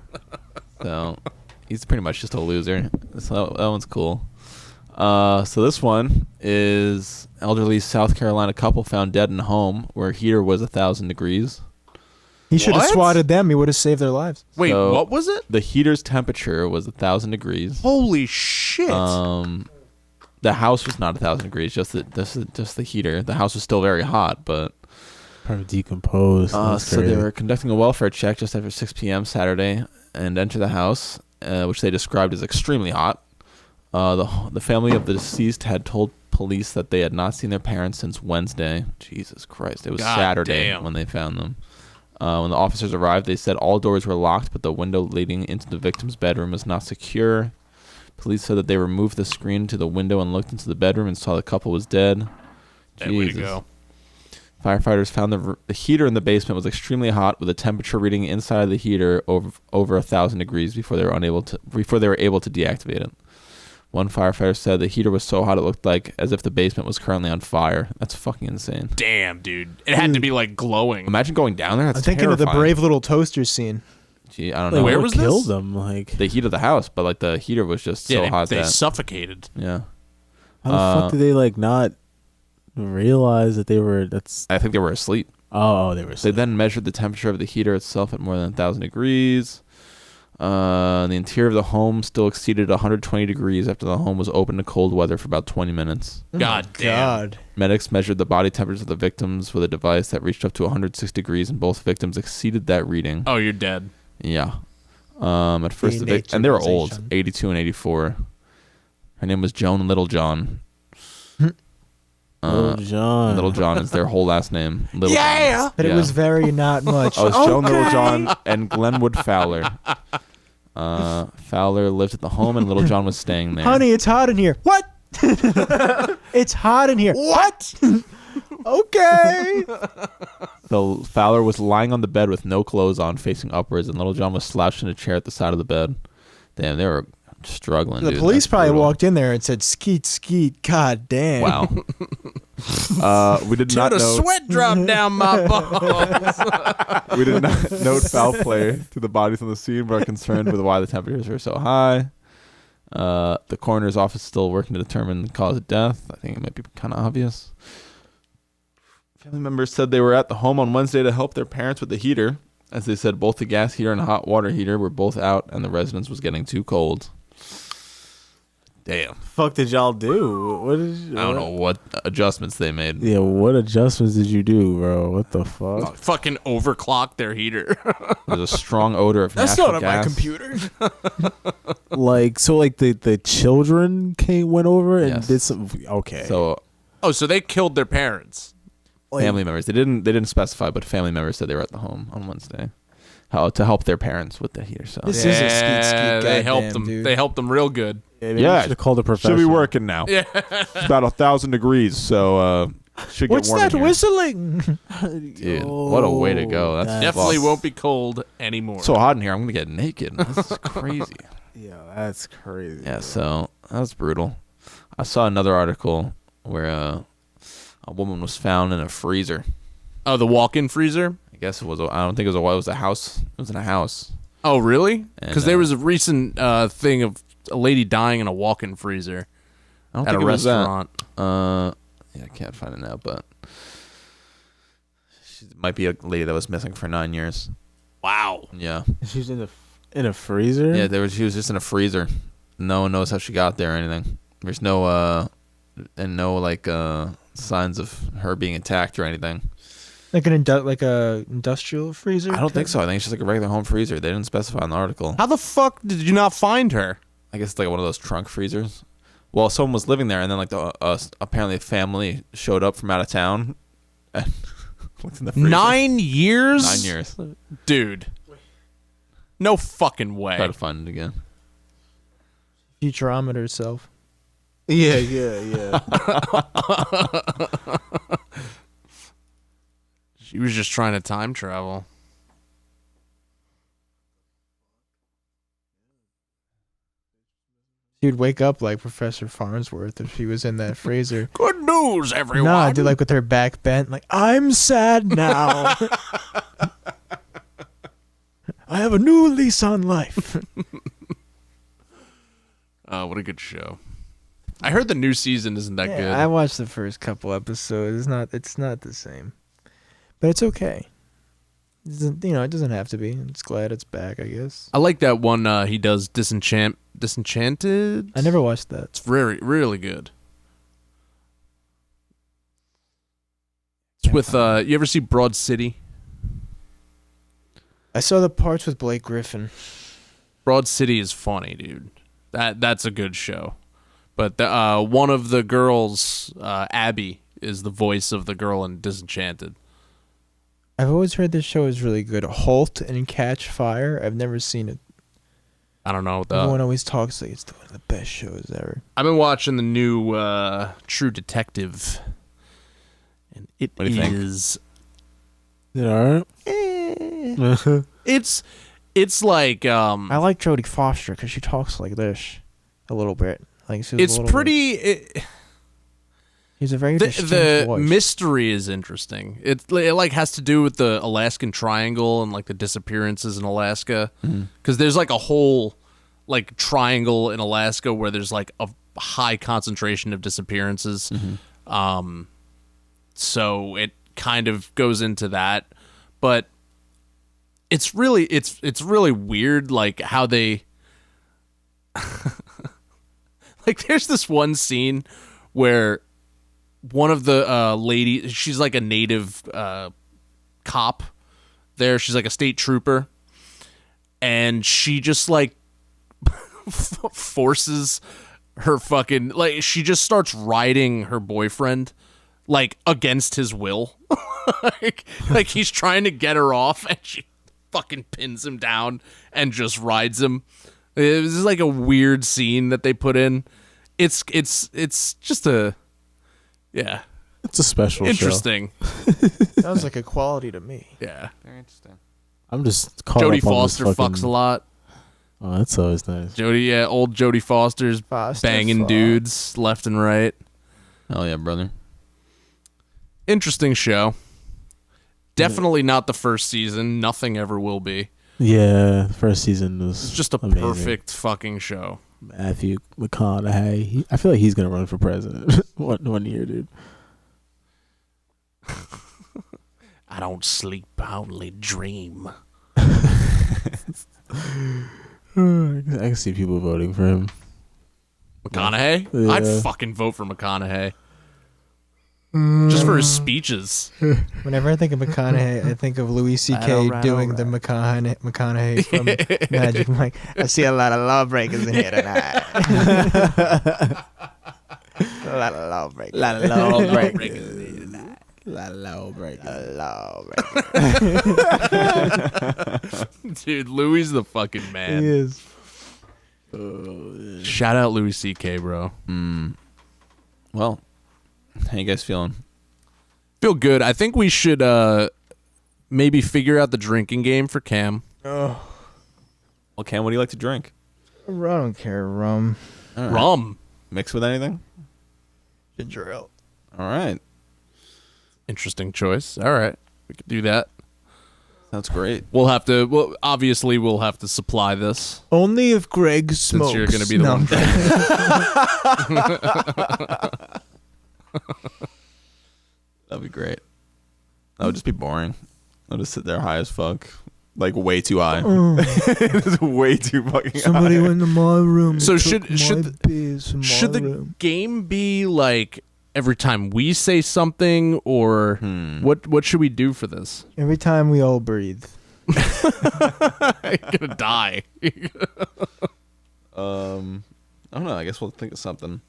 So he's pretty much just a loser. So that one's cool. So this one is elderly South Carolina couple found dead in home where heater was 1,000 degrees. He should have What? swatted them. He would have saved their lives. wait, So- what was it? The heater's temperature was 1,000 degrees. Holy shit! The house was not 1,000 degrees, just the heater. The house was still very hot, but Probably decomposed. That's so they crazy. were conducting a welfare check just after 6 p.m. Saturday and entered the house, which they described as extremely hot. The family of the deceased had told police that they had not seen their parents since Wednesday. Jesus Christ. It was God Saturday damn. when they found them. When the officers arrived, they said all doors were locked, but the window leading into the victim's bedroom was not secure. Police said that they removed the screen to the window and looked into the bedroom and saw the couple was dead. That way to go. Firefighters found the heater in the basement was extremely hot, with a temperature reading inside of the heater over 1,000 degrees before they were able to deactivate it. One firefighter said the heater was so hot it looked like as if the basement was currently on fire. That's fucking insane. Damn, dude, it had to be like glowing. Imagine going down there. That's I'm thinking of the terrifying. Brave Little Toaster scene. Gee, I don't Like, know. Where what was killed this? them? Like, The heat of the house, but like the heater was just so Yeah, hot they that suffocated. yeah. how the fuck did they like not realize that they were? That's I think they were asleep. they were. They asleep. then measured the temperature of the heater itself at more than 1,000 degrees. The interior of the home still exceeded 120 degrees after the home was open to cold weather for about 20 minutes. God damn. God. Medics measured the body temperatures of the victims with a device that reached up to 106 degrees, and both victims exceeded that reading. Oh, you're dead. Yeah. At first, and they were old, Denaturization. 82 and 84. Her name was Joan Little John. Little John. Little John is their whole last name. Little John. But it was very not much. Oh, it's Joan Little John and Glenwood Fowler. Fowler lived at the home, and Little John was staying there. Honey, it's hot in here. What? It's hot in here. What? Okay. So Fowler was lying on the bed with no clothes on, facing upwards, and Little John was slouched in a chair at the side of the bed. Damn, they were struggling. The dude. police That's probably brutal. walked in there and said, "Skeet, skeet." God damn. Wow. We did not Dude, a know. sweat dropped down my balls. We did not note foul play to the bodies on the scene, but are concerned with why the temperatures are so high. The coroner's office is still working to determine the cause of death. I think it might be kind of obvious. Family members said they were at the home on Wednesday to help their parents with the heater. As they said, both the gas heater and hot water heater were both out, and the residence was getting too cold. Damn. Fuck did y'all do? What did you, I don't know what adjustments they made. Yeah, what adjustments did you do, bro? What the fuck? Fucking overclocked their heater. There's a strong odor of That's natural not on gas. my computer. Like the children went over and Yes. did some. Okay. So Oh, so they killed their parents. Like, family members. They didn't specify, but family members said they were at the home on Wednesday, to help their parents with the heater. So This is a skeet, skeet. They helped goddamn, them. dude. They helped them real good. Yeah. should have called a professional. should be working now. Yeah. It's about 1,000 degrees, so should get What's warm that in here. whistling? Dude, what a way to go. That's Definitely fucked. won't be cold anymore. So hot in here. I'm gonna get naked. This is crazy. Yeah, that's crazy. Yeah. So that was brutal. I saw another article where a woman was found in a freezer. Oh, the walk-in freezer. I guess it was. I don't think it was a house. It was in a house. Oh, really? Because And, there was a recent thing of a lady dying in a walk-in freezer I don't at a think it was that. restaurant. Yeah, I can't find it now, but she might be a lady that was missing for 9 years. Wow. Yeah, She's in a freezer. yeah. She was just in a freezer. No one knows how she got there or anything. There's no signs of her being attacked or anything. Like a industrial freezer. I don't think so. I think it's just like a regular home freezer. They didn't specify in the article. How the fuck did you not find her? I guess it's like one of those trunk freezers. Well, someone was living there, and then like apparently a family showed up from out of town and looked in the freezer. 9 years? 9 years. Dude. No fucking way. Try to find it again. Futurama herself. Yeah, yeah. She was just trying to time travel. She'd wake up like Professor Farnsworth if she was in that freezer. Good news, everyone. Nah, dude, like with her back bent, like, I'm sad now. I have a new lease on life. What a good show. I heard the new season isn't that good. I watched the first couple episodes. It's not the same. But it's okay. It doesn't have to be. It's glad it's back, I guess. I like that one he does Disenchanted. I never watched that. It's really, really good. It's with you ever see Broad City? I saw the parts with Blake Griffin. Broad City is funny, dude. That's a good show. But one of the girls, Abby, is the voice of the girl in Disenchanted. I've always heard this show is really good. Halt and Catch Fire. I've never seen it. I don't know what Everyone always talks like it's one of the best shows ever. I've been watching the new True Detective, and it What do you think? is. Is it alright? It's like I like Jodie Foster because she talks like this a little bit. Like she's it's pretty. He's a very The distinct voice. mystery is interesting. It like has to do with the Alaskan Triangle and like the disappearances in Alaska, because there's like a whole like triangle in Alaska where there's like a high concentration of disappearances. So it kind of goes into that, but it's really weird like how they like there's this one scene where one of the ladies, she's like a native cop there. She's like a state trooper. And she just like forces her fucking, like, she just starts riding her boyfriend like against his will. like he's trying to get her off and she fucking pins him down and just rides him. It was like a weird scene that they put in. It's just a, yeah. It's a special Interesting. Sounds like a quality to me. Yeah. Very interesting. show. I'm just caught Jodie up on this Foster fucking, fucks a lot. Oh, that's always nice. Old Jodie Foster's banging dudes left and right. Hell yeah, brother. Interesting show. Definitely not the first season. Nothing ever will be. Yeah, the first season was It's just a amazing. perfect fucking show. Matthew McConaughey. I feel like he's gonna run for president one year, dude. I don't sleep, I only dream. I can see people voting for him. McConaughey? Yeah. I'd fucking vote for McConaughey. Just for his speeches. Whenever I think of McConaughey, I think of Louis C.K. doing the McConaughey from Magic Mike. I see a lot of lawbreakers in here tonight. A lot of lawbreakers. Dude, Louis is the fucking man. He is. Shout out Louis C.K., bro. Well, how you guys feeling? Feel good. I think we should maybe figure out the drinking game for Cam. Oh, Well, Cam, what do you like to drink? I don't care. Rum. All right. Rum. Mixed with anything? Ginger ale. All right. Interesting choice. All right. We could do that. Sounds great. We'll have to, obviously we'll have to supply this. Only if Greg smokes. Since you're going to be the No, one. That'd be great. That would just be boring. I'll just sit there high as fuck. Like way too high. It's way too fucking Somebody high. went to my room. So and should- took should my the- beers from Should my the room. game be like every time we say something, or what should we do for this? Every time we all breathe. You're gonna die. I don't know. I guess we'll think of something.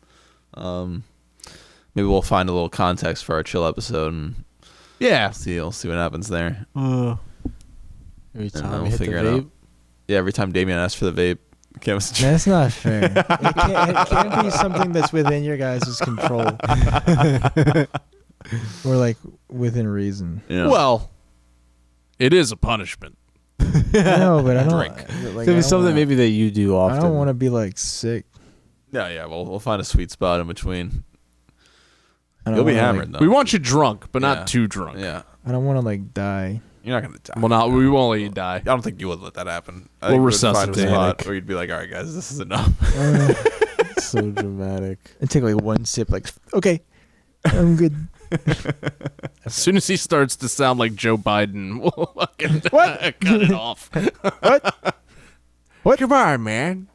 Maybe we'll find a little context for our chill episode and Yeah. we'll see what happens there. Every then time we'll we hit figure the it vape. out. Yeah, every time Damien asks for the vape, Cam's That's not fair. It can't be something that's within your guys' control. Or like within reason. yeah. Well, it is a punishment. No, but I don't. Drink. Like, So I it's don't something wanna- maybe that you do often. I don't want to be like sick. yeah. We'll find a sweet spot in between. I don't You'll be wanna, hammered like, though. We want you drunk, but Yeah. not too drunk. Yeah, I don't want to like die. you're not gonna die. Well, not we won't let you die. I don't think you would let that happen. I We'll think you would find a resuscitate. spot where you'd be like, all right, guys, this is enough. So dramatic. And take like one sip. Like, okay, I'm good. As soon as he starts to sound like Joe Biden, we'll fucking cut it off. What? Come on, man.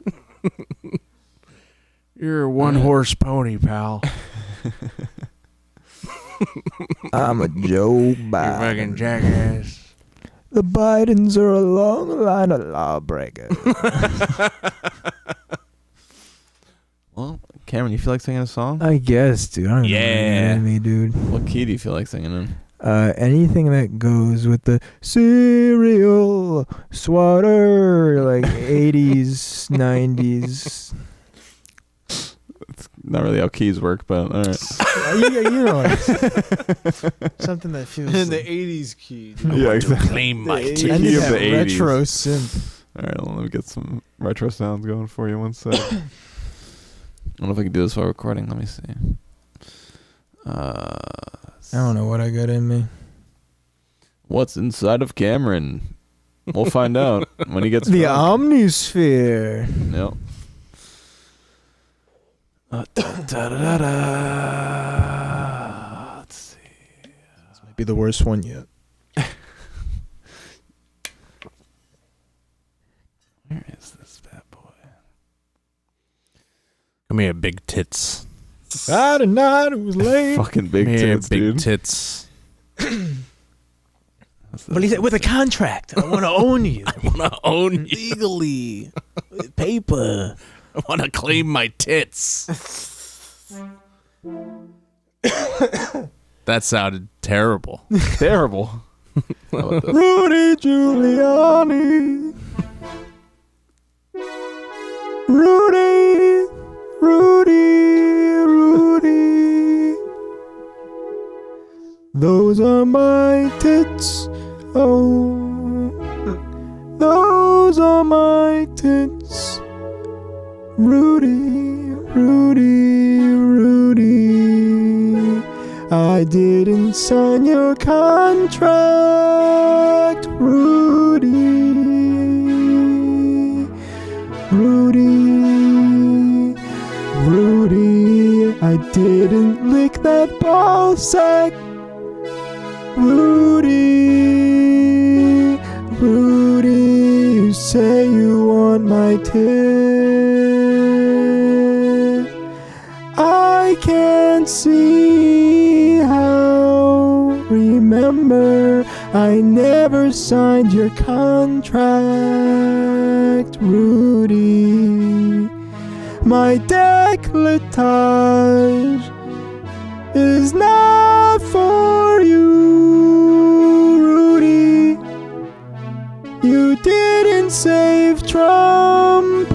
You're a one-horse pony, pal. I'm a Joe You Biden. fucking jackass. The Bidens are a long line of lawbreakers. Well, Cameron, you feel like singing a song? I guess, dude. I don't Yeah. know me, dude. What key do you feel like singing in? Anything that goes with the cereal swatter, like 80s, 90s. Not really how keys work, but all right. You know it. Something that feels In the like, 80s key. Yeah, exactly. Claim my I titty. need Key of that the 80s. retro synth. All right, let me get some retro sounds going for you. One sec. I don't know if I can do this while recording. Let me see. I don't know what I got in me. What's inside of Cameron? We'll find out when he gets The drunk. Omnisphere. Yep. Let's see. This might be the worst one yet. Where is this bad boy? Come here, big tits. Saturday night, it was late. Fucking big Come here, tits, big dude. tits. But he said, with a contract. I want to own you. I want to own you. Legally. With paper. I want to claim my tits. That sounded terrible. Terrible. How about this? Rudy Giuliani. Rudy. Those are my tits. Oh. Those goes on my tits. Rudy, Rudy, Rudy, I didn't sign your contract. Rudy, Rudy, Rudy, I didn't lick that ball sack. Rudy, Rudy, you say you want my tit. I can't see how. Remember, I never signed your contract, Rudy. My decolletage is not for you, Rudy. You didn't save Trump.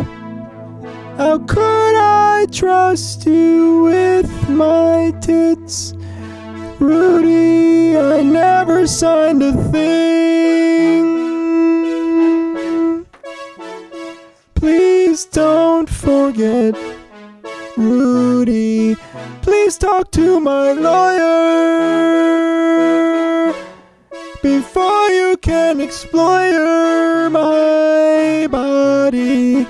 How could I trust you with my tits? Rudy, I never signed a thing. Please don't forget, Rudy. Please talk to my lawyer before you can exploit my body.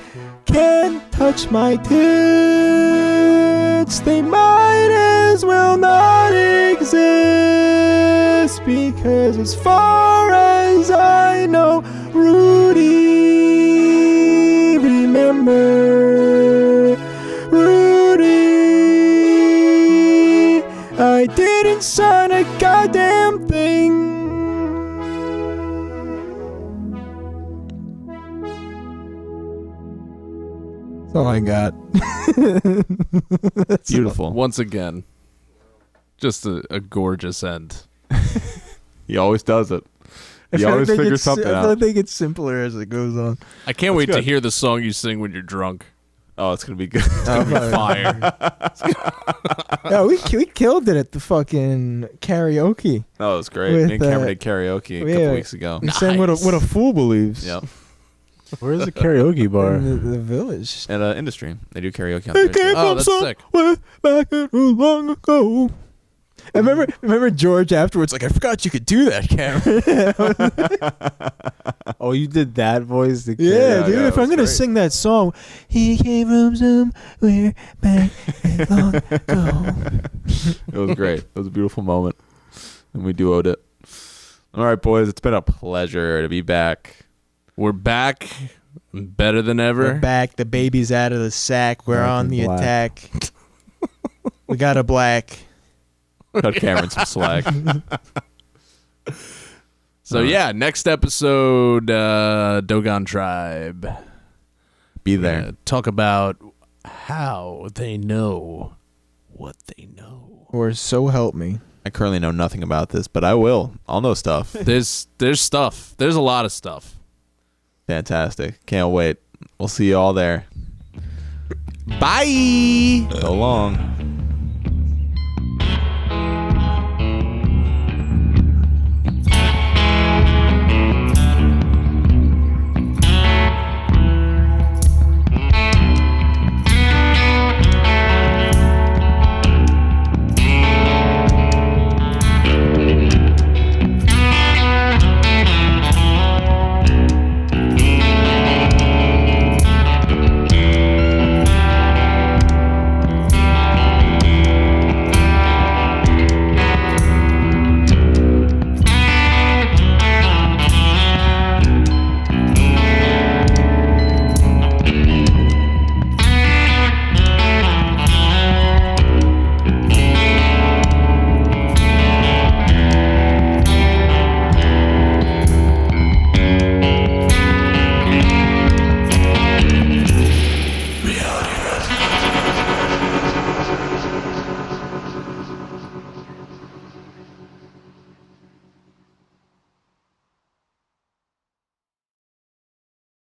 Can't touch my tits. They might as well not exist, because as far as I know, Rudy, remember, Rudy, I didn't sign a goddamn thing. That's all I got. Beautiful. Once again, just a gorgeous end. He always does it. I He feel always like figures something I feel out. like it gets simpler as it goes on. I can't wait to good. hear the song you sing when you're drunk. Oh, it's gonna be good. Fire. Yeah, we killed it at the fucking karaoke. Oh, it was great. With, Me and Cameron did karaoke a couple yeah. weeks ago. We sang what a fool believes. Yep. Where's the karaoke bar? In the village. At Industry, they do karaoke on It Thursday. came Oh, from that's sick. somewhere back long ago. I remember George afterwards, like, I forgot you could do that, Cameron. Oh, you did that voice? The Yeah, dude. yeah, If it I'm was gonna great. sing that song, he came from somewhere back long ago. It was great. It was a beautiful moment, and we duoed it. All right, boys, it's been a pleasure to be back. We're back, better than ever. We're back. The baby's out of the sack. We're Back on in the black. attack. We got a black. Cut Cameron some slack. So yeah, next episode, Dogon Tribe. Be there. Talk about how they know what they know. Or so help me. I currently know nothing about this, but I will. I'll know stuff. There's stuff. There's a lot of stuff. Fantastic. Can't wait. We'll see you all there. Bye. So long.